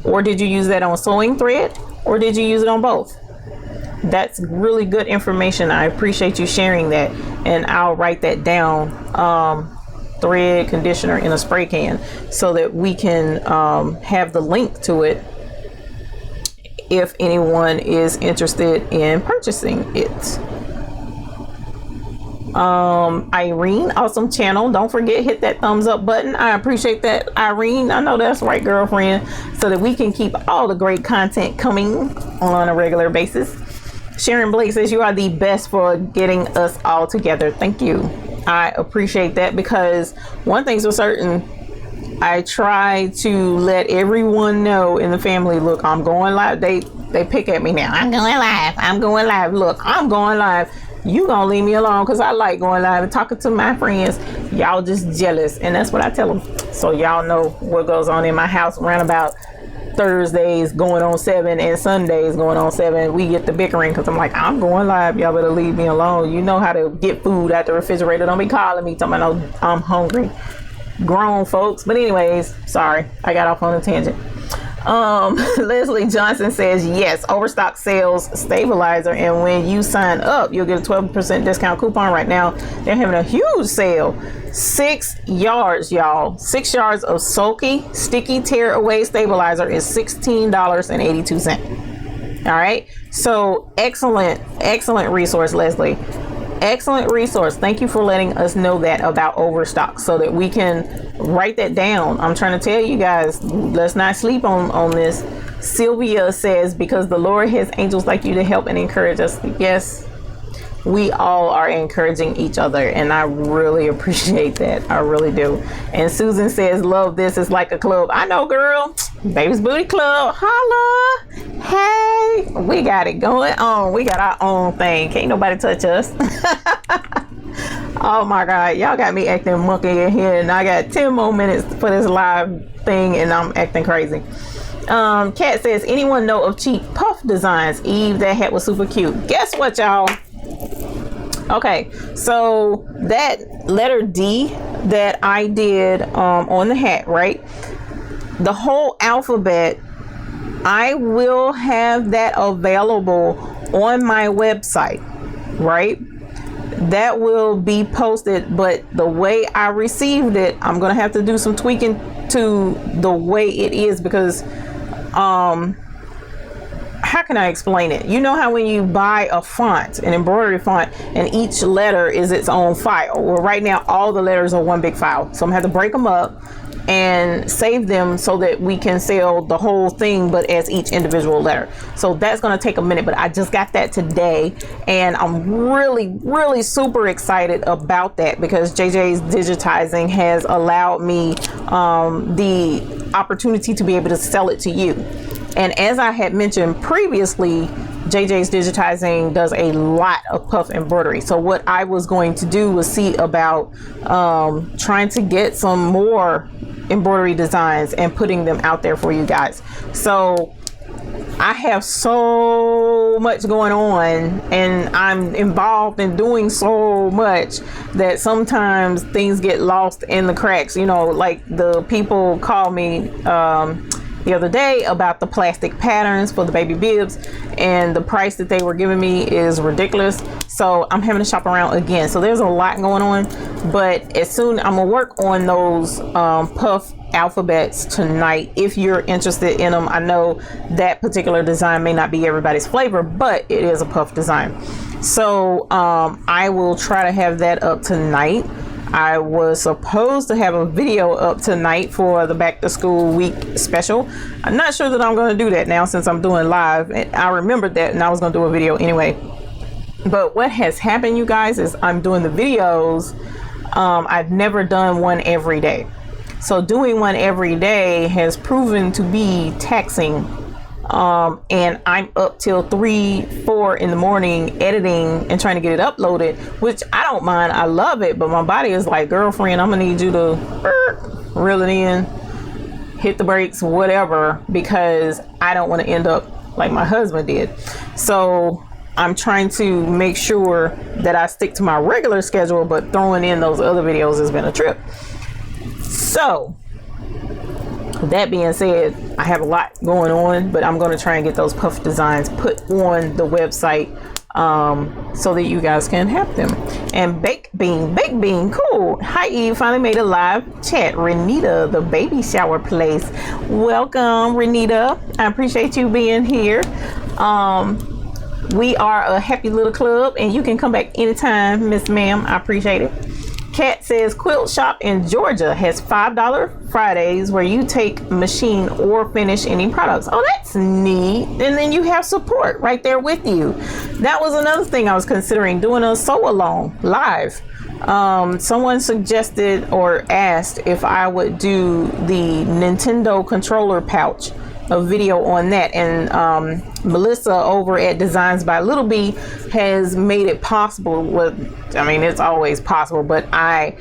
or did you use that on sewing thread, or did you use it on both? That's really good information. I appreciate you sharing that, and I'll write that down. Thread conditioner in a spray can, so that we can have the link to it if anyone is interested in purchasing it. Irene, awesome channel. Don't forget, hit that thumbs up button. I appreciate that, Irene. I know that's right, girlfriend, so that we can keep all the great content coming on a regular basis. Sharon Blake says, you are the best for getting us all together. Thank you. I appreciate that, because one thing's for certain, I try to let everyone know in the family, look, I'm going live. They pick at me now. I'm going live. Look, I'm going live. You gonna leave me alone, because I like going live and talking to my friends. Y'all just jealous, and that's what I tell them. So y'all know what goes on in my house around about Thursdays going on 7 and Sundays going on 7. We get the bickering because I'm like, I'm going live. Y'all better leave me alone. You know how to get food out the refrigerator. Don't be calling me talking about I'm hungry. Grown folks. But anyways, sorry, I got off on a tangent. Leslie Johnson says, yes, Overstock sales stabilizer, and when you sign up you'll get a 12% discount coupon. Right now they're having a huge sale. 6 yards, y'all. 6 yards of sulky sticky tear away stabilizer is $16.82. all right, so excellent resource, Leslie. Excellent resource. Thank you for letting us know that about Overstock, so that we can write that down. I'm trying to tell you guys, let's not sleep on this. Sylvia says, because the Lord has angels like you to help and encourage us. Yes, we all are encouraging each other, and I really appreciate that. I really do. And Susan says, love this. It's like a club. I know, girl. Baby's Booty Club. Holla. Hey, we got it going on. We got our own thing. Can't nobody touch us. Oh my God, y'all got me acting monkey in here, and I got 10 more minutes for this live thing, and I'm acting crazy. Kat says, anyone know of cheap puff designs? Eve, that hat was super cute. Guess what, y'all? Okay, so that letter D that I did on the hat, right? The whole alphabet, I will have that available on my website, right? That will be posted, but the way I received it, I'm gonna have to do some tweaking to the way it is, because how can I explain it? You know how when you buy a font, an embroidery font, and each letter is its own file? Well, right now all the letters are one big file, so I'm gonna have to break them up and save them so that we can sell the whole thing, but as each individual letter. So that's going to take a minute, but I just got that today, and I'm really super excited about that, because JJ's Digitizing has allowed me the opportunity to be able to sell it to you. And as I had mentioned previously, JJ's Digitizing does a lot of puff embroidery. So what I was going to do was see about trying to get some more embroidery designs and putting them out there for you guys. So I have so much going on and I'm involved in doing so much that sometimes things get lost in the cracks. You know, like the people call me the other day about the plastic patterns for the baby bibs, and the price that they were giving me is ridiculous. So I'm having to shop around again. So there's a lot going on, but as soon I'm gonna work on those puff alphabets tonight. If you're interested in them, I know that particular design may not be everybody's flavor, but it is a puff design. So I will try to have that up tonight. I was supposed to have a video up tonight for the back to school week special. I'm not sure that I'm going to do that now since I'm doing live, and I remembered that and I was going to do a video anyway. But what has happened, you guys, is I'm doing the videos. I've never done one every day. So doing one every day has proven to be taxing. And I'm up till 3-4 in the morning editing and trying to get it uploaded, which I don't mind. I love it, but my body is like, girlfriend, I'm gonna need you to reel it in, hit the brakes, whatever, because I don't want to end up like my husband did. So I'm trying to make sure that I stick to my regular schedule, but throwing in those other videos has been a trip. So that being said, I have a lot going on, but I'm going to try and get those puff designs put on the website so that you guys can have them. And Baked Bean, cool. Hi Eve, finally made a live chat. Renita, the baby shower place. Welcome, Renita. I appreciate you being here. We are a happy little club, and you can come back anytime, Miss Ma'am. I appreciate it. Kat says Quilt Shop in Georgia has $5 Fridays where you take machine or finish any products. Oh, that's neat. And then you have support right there with you. That was another thing I was considering, doing a sew along live. Someone suggested or asked if I would do the Nintendo controller pouch, a video on that, and Melissa over at Designs by Little B has made it possible. I mean, it's always possible, but I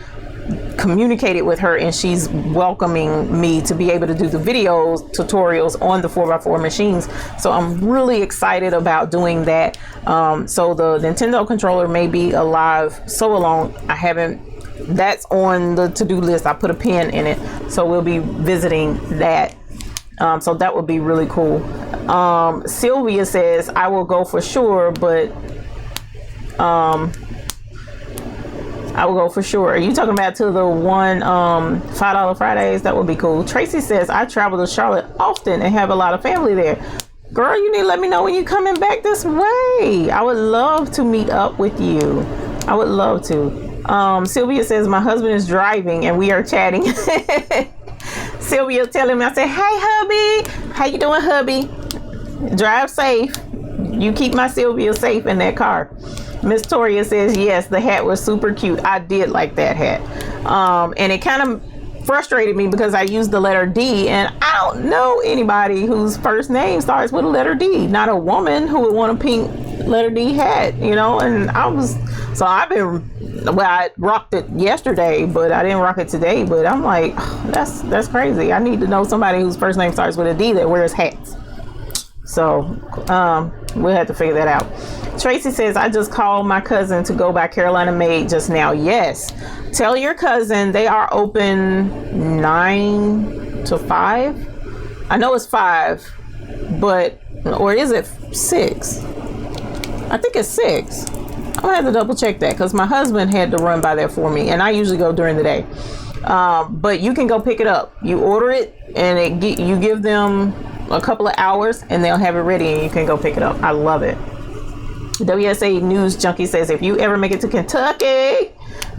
communicated with her and she's welcoming me to be able to do the videos tutorials on the 4x4 machines. So I'm really excited about doing that. So the Nintendo controller may be a live sew along. That's on the to-do list. I put a pin in it, so we'll be visiting that. So that would be really cool. Sylvia says, I will go for sure, but I will go for sure. Are you talking about to the one $5 Fridays? That would be cool. Tracy says, I travel to Charlotte often and have a lot of family there. Girl, you need to let me know when you're coming back this way. I would love to meet up with you. I would love to. Sylvia says, my husband is driving and we are chatting. Sylvia telling me, I said, hey hubby, how you doing, hubby? Drive safe. You keep my Sylvia safe in that car. Miss Toria says, yes, the hat was super cute. I did like that hat. And it kind of frustrated me because I used the letter D, and I don't know anybody whose first name starts with a letter D. Not a woman who would want a pink letter D hat, you know. And I rocked it yesterday, but I didn't rock it today. But I'm like, that's crazy. I need to know somebody whose first name starts with a D that wears hats. So we'll have to figure that out. Tracy says, I just called my cousin to go by Carolina Made just now. Yes. Tell your cousin they are open 9 to 5. I know it's 5, or is it 6? I think it's 6. I'm gonna have to double check that because my husband had to run by there for me, and I usually go during the day. But you can go pick it up. You order it, and you give them a couple of hours, and they'll have it ready, and you can go pick it up. I love it. WSA News Junkie says, if you ever make it to Kentucky,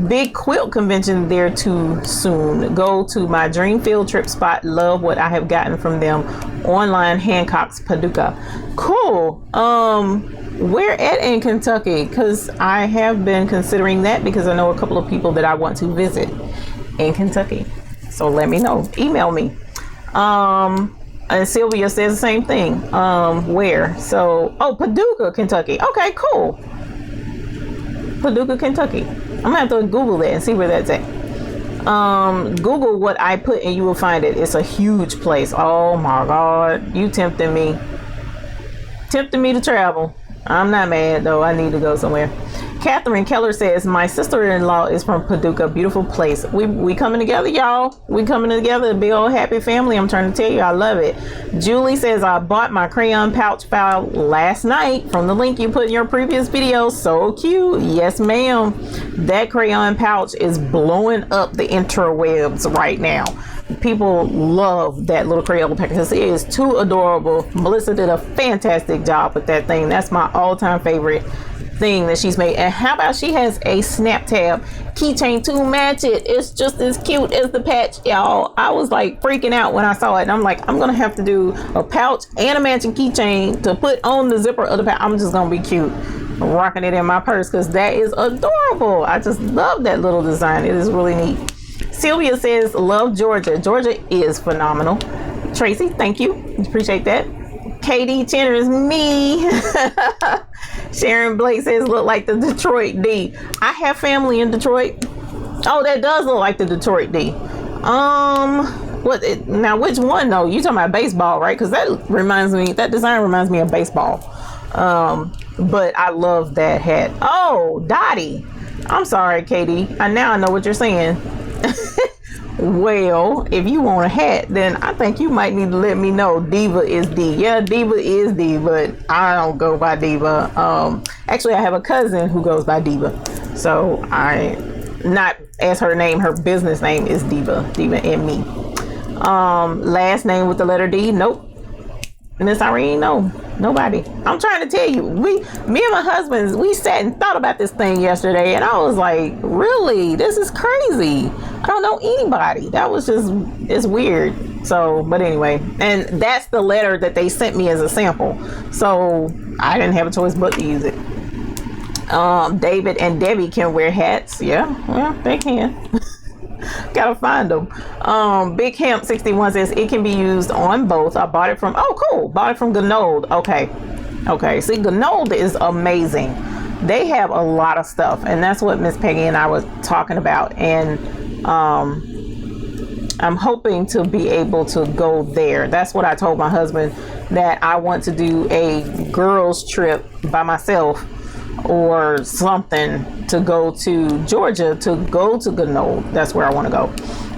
big quilt convention there too soon. Go to my dream field trip spot. Love what I have gotten from them. Online, Hancock's Paducah. Cool. Where at in Kentucky? Because I have been considering that because I know a couple of people that I want to visit in Kentucky. So let me know. Email me. And Sylvia says the same thing. Where? So, oh, Paducah, Kentucky. Okay, cool. Paducah, Kentucky. I'm gonna have to Google that and see where that's at. Google what I put and you will find it. It's a huge place. Oh my God, you tempting me to travel. I'm not mad though. I need to go somewhere. Catherine Keller says, my sister-in-law is from Paducah. Beautiful place. We coming together, y'all. We coming together, a big old happy family. I'm trying to tell you, I love it. Julie says, I bought my crayon pouch file last night from the link you put in your previous video. So cute. Yes, ma'am. That crayon pouch is blowing up the interwebs right now. People love that little crayon pack because it is too adorable. Melissa did a fantastic job with that thing. That's my all-time favorite thing that she's made. And how about she has a snap tab keychain to match it? It's just as cute as the patch, y'all. I was like freaking out when I saw it, and I'm like, I'm gonna have to do a pouch and a matching keychain to put on the zipper of the pouch. I'm just gonna be cute rocking it in my purse because that is adorable. I just love that little design. It is really neat. Sylvia says, love Georgia. Georgia is phenomenal. Tracy, thank you, appreciate that. KD Chenner is me. Sharon Blake says, look like the Detroit D. I have family in Detroit. Oh, that does look like the Detroit D. Now which one though? You talking about baseball, right? Because that design reminds me of baseball. But I love that hat. Oh, Dottie. I'm sorry, Katie. Now I know what you're saying. Well, if you want a hat, then I think you might need to let me know. Diva is D. Yeah, Diva is D, but I don't go by Diva. Actually, I have a cousin who goes by Diva. So not as her name, her business name is Diva. Diva and me. Last name with the letter D. Nope. Miss Irene, no. Nobody. I'm trying to tell you, me and my husband, we sat and thought about this thing yesterday, and I was like, really? This is crazy. I don't know anybody. That was just, it's weird. So, but anyway, and that's the letter that they sent me as a sample. So I didn't have a choice but to use it. David and Debbie can wear hats. Yeah, well, they can. Gotta find them. Big Hemp 61 says it can be used on both. I bought it from, oh cool, bought it from Gnold. Okay, see, Gnold is amazing. They have a lot of stuff, and that's what Miss Peggy and I were talking about. And I'm hoping to be able to go there. That's what I told my husband, that I want to do a girls trip by myself or something to go to Georgia, to go to Gnold. That's where I want to go,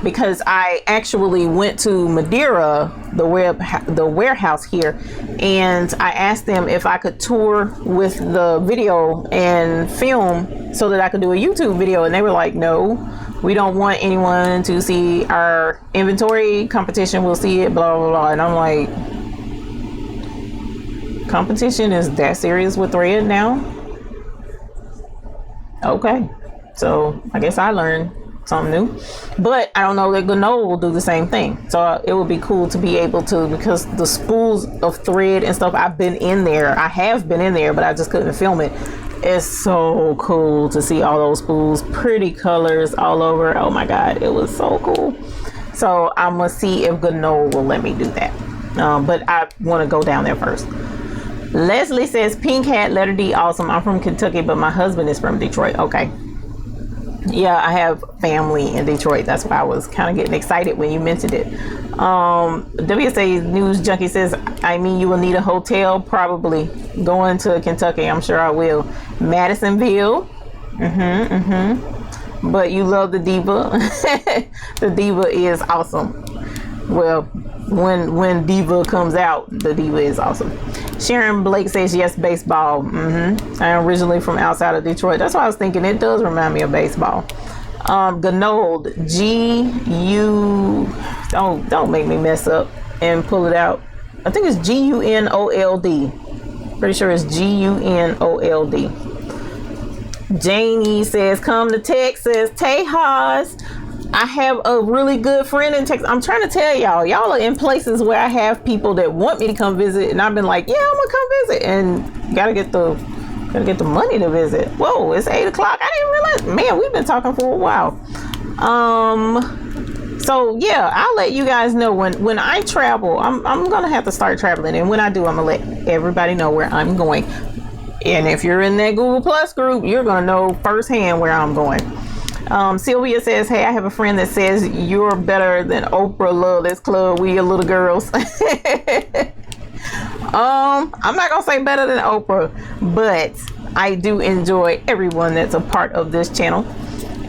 because I actually went to Madeira, the warehouse here, and I asked them if I could tour with the video and film so that I could do a YouTube video, and they were like, no, we don't want anyone to see our inventory. Competition will see it, blah blah blah. And I'm like, competition is that serious with thread now? Okay, so I guess I learned something new, but I don't know that Gnold will do the same thing. So it would be cool to be able to, because the spools of thread and stuff, I have been in there, but I just couldn't film it. It's so cool to see all those spools, pretty colors all over. Oh my God, it was so cool. So I'm gonna see if Gnold will let me do that, but I want to go down there first. Leslie says, pink hat, letter D, awesome. I'm from Kentucky, but my husband is from Detroit. Okay. Yeah, I have family in Detroit. That's why I was kind of getting excited when you mentioned it. WSA News Junkie says, I mean, you will need a hotel, probably. Going to Kentucky, I'm sure I will. Madisonville. But you love the Diva. The Diva is awesome. Well, when Diva comes out, the Diva is awesome. Sharon Blake says, yes, baseball. I am originally from outside of Detroit. That's why I was thinking it does remind me of baseball. Gnold, G-U, don't make me mess up and pull it out. I think it's G-U-N-O-L-D. Pretty sure it's G-U-N-O-L-D. Janie says, come to Texas, Tejas. I have a really good friend in Texas. I'm trying to tell y'all are in places where I have people that want me to come visit, and I've been like, yeah, I'm gonna come visit, and gotta get the money to visit. Whoa, it's 8 o'clock. I didn't realize. Man, we've been talking for a while. So yeah, I'll let you guys know when I travel. I'm gonna have to start traveling, and when I do, I'm gonna let everybody know where I'm going. And if you're in that Google Plus group, you're gonna know firsthand where I'm going. Sylvia says, hey, I have a friend that says you're better than Oprah. Love this club, we your little girls. I'm not gonna say better than Oprah, but I do enjoy everyone that's a part of this channel.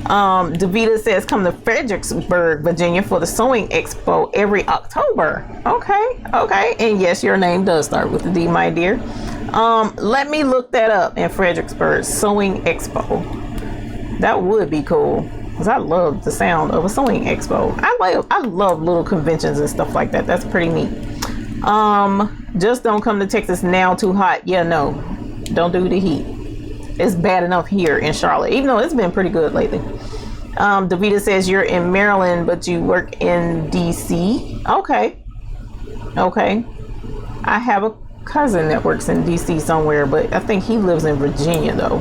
Davita says, come to Fredericksburg, Virginia for the Sewing Expo every October. Okay. And yes, your name does start with a D, my dear. Let me look that up in Fredericksburg, Sewing Expo. That would be cool, because I love the sound of a sewing expo. I love little conventions and stuff like that. That's pretty neat. Just don't come to Texas now, too hot. Yeah, no, don't do the heat. It's bad enough here in Charlotte, even though it's been pretty good lately. Davita says you're in Maryland, but you work in DC. Okay. I have a cousin that works in DC somewhere, but I think he lives in Virginia, though,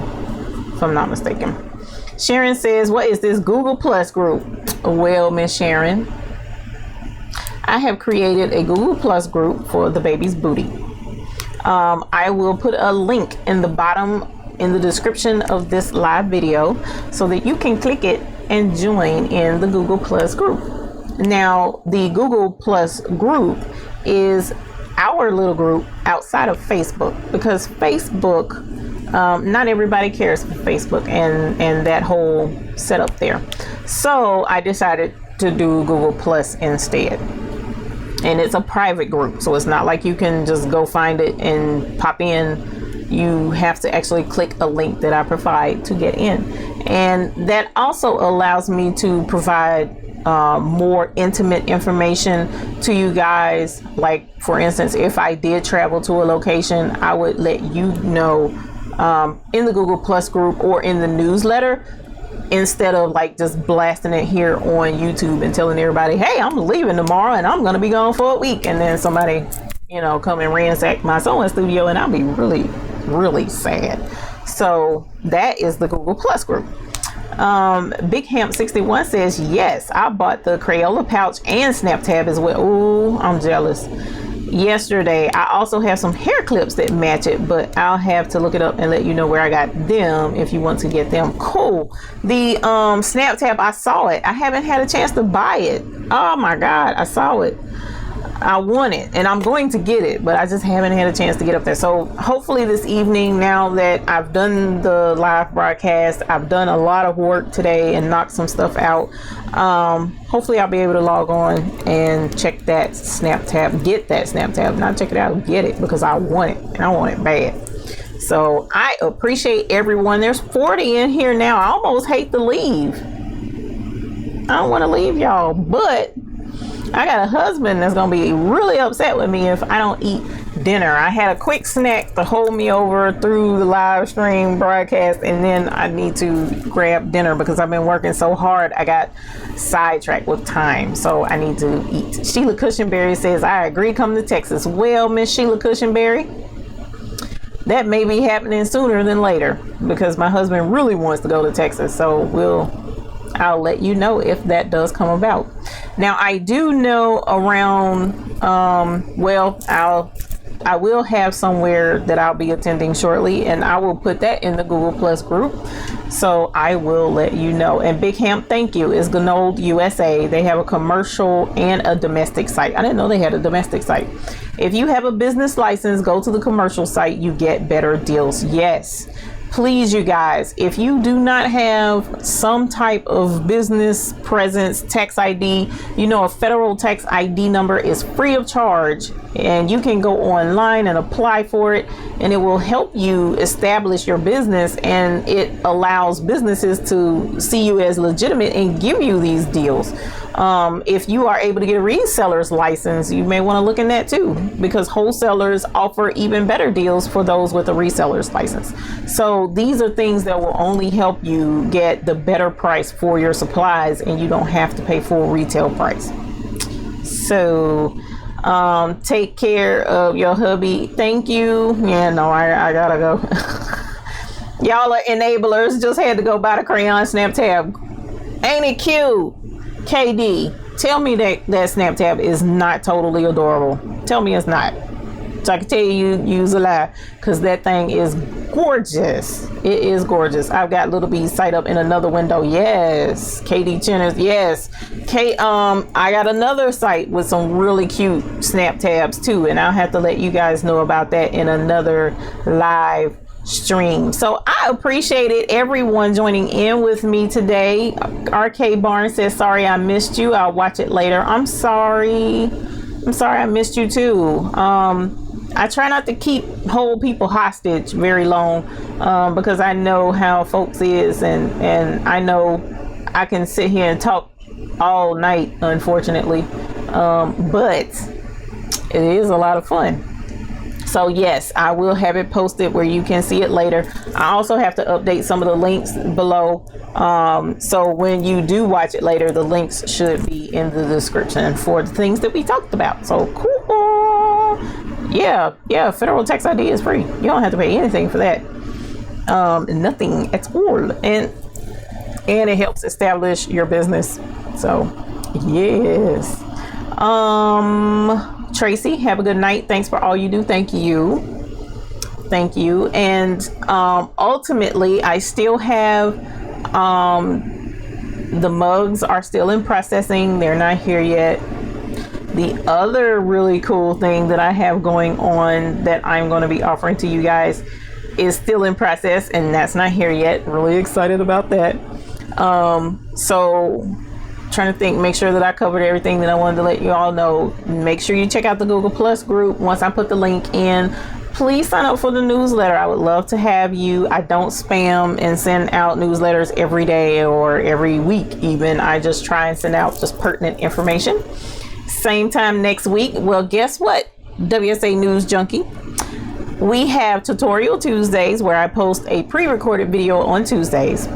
if I'm not mistaken. Sharon says, what is this Google Plus group? Well, Miss Sharon, I have created a Google Plus group for the baby's booty. I will put a link in the bottom in the description of this live video so that you can click it and join in the Google Plus group. Now, the Google Plus group is our little group outside of Facebook, because Facebook, not everybody cares for Facebook and that whole setup there. So I decided to do Google Plus instead. And it's a private group, so it's not like you can just go find it and pop in. You have to actually click a link that I provide to get in. And that also allows me to provide more intimate information to you guys. Like, for instance, if I did travel to a location, I would let you know in the Google Plus group or in the newsletter, instead of like just blasting it here on YouTube and telling everybody, hey, I'm leaving tomorrow and I'm gonna be gone for a week, and then somebody, come and ransack my sewing studio, and I'll be really, really sad. So that is the Google Plus group. Big Hamp 61 says, yes, I bought the Crayola pouch and snap tab as well. Ooh, I'm jealous. Yesterday, I also have some hair clips that match it, but I'll have to look it up and let you know where I got them if you want to get them. Cool. The snap tab, I saw it. I haven't had a chance to buy it. Oh my God, I saw it. I want it, and I'm going to get it, but I just haven't had a chance to get up there. So hopefully this evening, now that I've done the live broadcast, I've done a lot of work today and knocked some stuff out. Hopefully I'll be able to log on and check that snap tab, get that snap tab, not check it out, get it, because I want it, and I want it bad. So I appreciate everyone. There's 40 in here now. I almost hate to leave. I don't want to leave y'all, but I got a husband that's gonna be really upset with me if I don't eat dinner. I had a quick snack to hold me over through the live stream broadcast, and then I need to grab dinner because I've been working so hard. I got sidetracked with time, so I need to eat. Sheila Cushionberry says, I agree, come to Texas. Well, Miss Sheila Cushionberry, that may be happening sooner than later because my husband really wants to go to Texas, so I'll let you know if that does come about. Now, I do know around, I will have somewhere that I'll be attending shortly, and I will put that in the Google Plus group. So I will let you know. And Big Hamp, thank you, is Gnold USA. They have a commercial and a domestic site. I didn't know they had a domestic site. If you have a business license, go to the commercial site, you get better deals. Yes. Please, you guys, if you do not have some type of business presence, tax ID, a federal tax ID number is free of charge, and you can go online and apply for it, and it will help you establish your business, and it allows businesses to see you as legitimate and give you these deals. If you are able to get a reseller's license, you may want to look in that too, because wholesalers offer even better deals for those with a reseller's license. So these are things that will only help you get the better price for your supplies, and you don't have to pay full retail price. So take care of your hubby. Thank you. Yeah, no, I gotta go. Y'all are enablers. Just had to go buy the crayon snap tab. Ain't it cute? KD. Tell me that snap tab is not totally adorable. Tell me it's not. So I can tell you use a lie, because that thing is gorgeous. It is gorgeous. I've got Little Bees site up in another window. Yes. KD Chenners. Yes. I got another site with some really cute snap tabs too, and I'll have to let you guys know about that in another live stream. So I appreciated everyone joining in with me today. RK Barnes says, sorry I missed you. I'll watch it later. I'm sorry I missed you too. I try not to hold people hostage very long, because I know how folks is, and I know I can sit here and talk all night, unfortunately, but it is a lot of fun. So yes, I will have it posted where you can see it later. I also have to update some of the links below, so when you do watch it later, the links should be in the description for the things that we talked about. So cool. Yeah, federal tax ID is free. You don't have to pay anything for that. Nothing at all. And it helps establish your business. So yes. Tracy, have a good night. Thanks for all you do. Thank you. And ultimately, I still have the mugs are still in processing. They're not here yet. The other really cool thing that I have going on that I'm going to be offering to you guys is still in process, and that's not here yet. Really excited about that. So trying to think, make sure that I covered everything that I wanted to let you all know. Make sure you check out the Google Plus group. Once I put the link in, please sign up for the newsletter. I would love to have you. I don't spam and send out newsletters every day or every week even. I just try and send out just pertinent information. Same time next week. Well, guess what, WSA News Junkie? We have Tutorial Tuesdays, where I post a pre-recorded video on Tuesdays.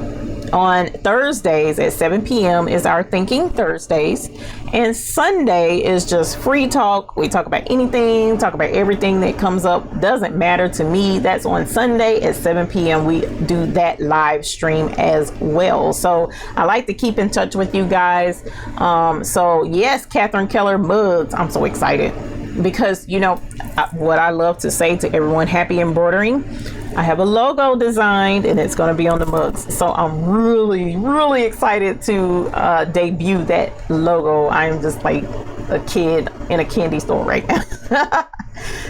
On Thursdays at 7 p.m. is our Thinking Thursdays. And Sunday is just free talk. We talk about anything, talk about everything that comes up. Doesn't matter to me. That's on Sunday at 7 p.m. We do that live stream as well. So I like to keep in touch with you guys. So yes, Catherine Keller mugs. I'm so excited because, you know, what I love to say to everyone, happy embroidering. I have a logo designed and it's going to be on the mugs. So I'm really excited to debut that logo. I'm just like a kid in a candy store right now.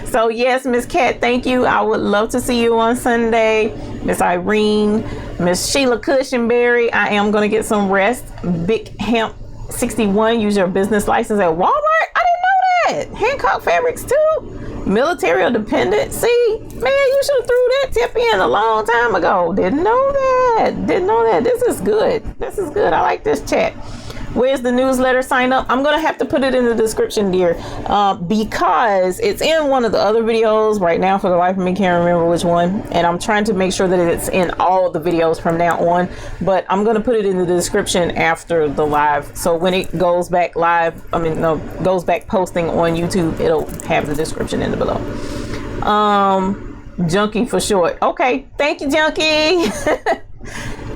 So yes, Miss Cat, thank you. I would love to see you on Sunday. Miss Irene, Miss Sheila Cushenberry, I am going to get some rest. Big Hemp 61, use your business license at Walmart. I didn't know that. Hancock Fabrics too. Military or dependent. See, man, you should have threw that tip in a long time ago. Didn't know that. This is good. I like this chat. Where's the newsletter sign up? I'm gonna have to put it in the description, dear, because it's in one of the other videos right now. For the life of me, can't remember which one, and I'm trying to make sure that it's in all the videos from now on. But I'm gonna put it in the description after the live, so when it goes back live, goes back posting on YouTube, it'll have the description in the below. Junkie for short. Okay, thank you, Junkie.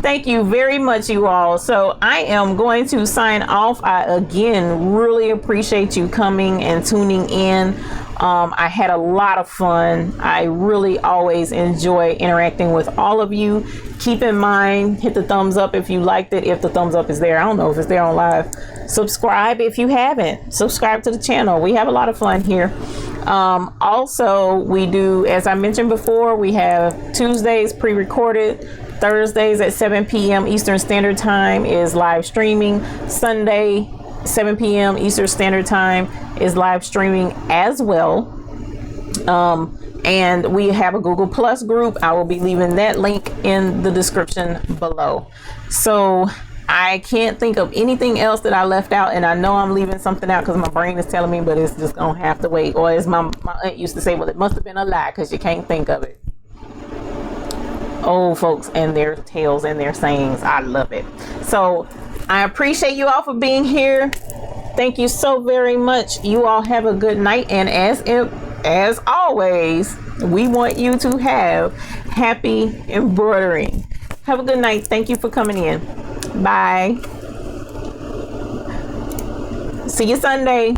Thank you very much, you all. So I am going to sign off. I again really appreciate you coming and tuning in. I had a lot of fun. I really always enjoy interacting with all of you. Keep in mind, hit the thumbs up if you liked it, if the thumbs up is there. I don't know if it's there on live. Subscribe if you haven't. Subscribe to the channel. We have a lot of fun here. Also, we do, as I mentioned before, we have Tuesdays pre-recorded. Thursdays at 7 p.m. Eastern Standard Time is live streaming. Sunday, 7 p.m. Eastern Standard Time is live streaming as well. And we have a Google Plus group. I will be leaving that link in the description below. So I can't think of anything else that I left out, and I know I'm leaving something out because my brain is telling me, but it's just gonna have to wait. Or as my aunt used to say, well, it must have been a lie because you can't think of it. Old folks and their tales and their sayings. I love it. So I appreciate you all for being here. Thank you so very much. You all have a good night. And as always, we want you to have happy embroidering. Have a good night. Have a good night. Thank you for coming in. Bye. See you Sunday.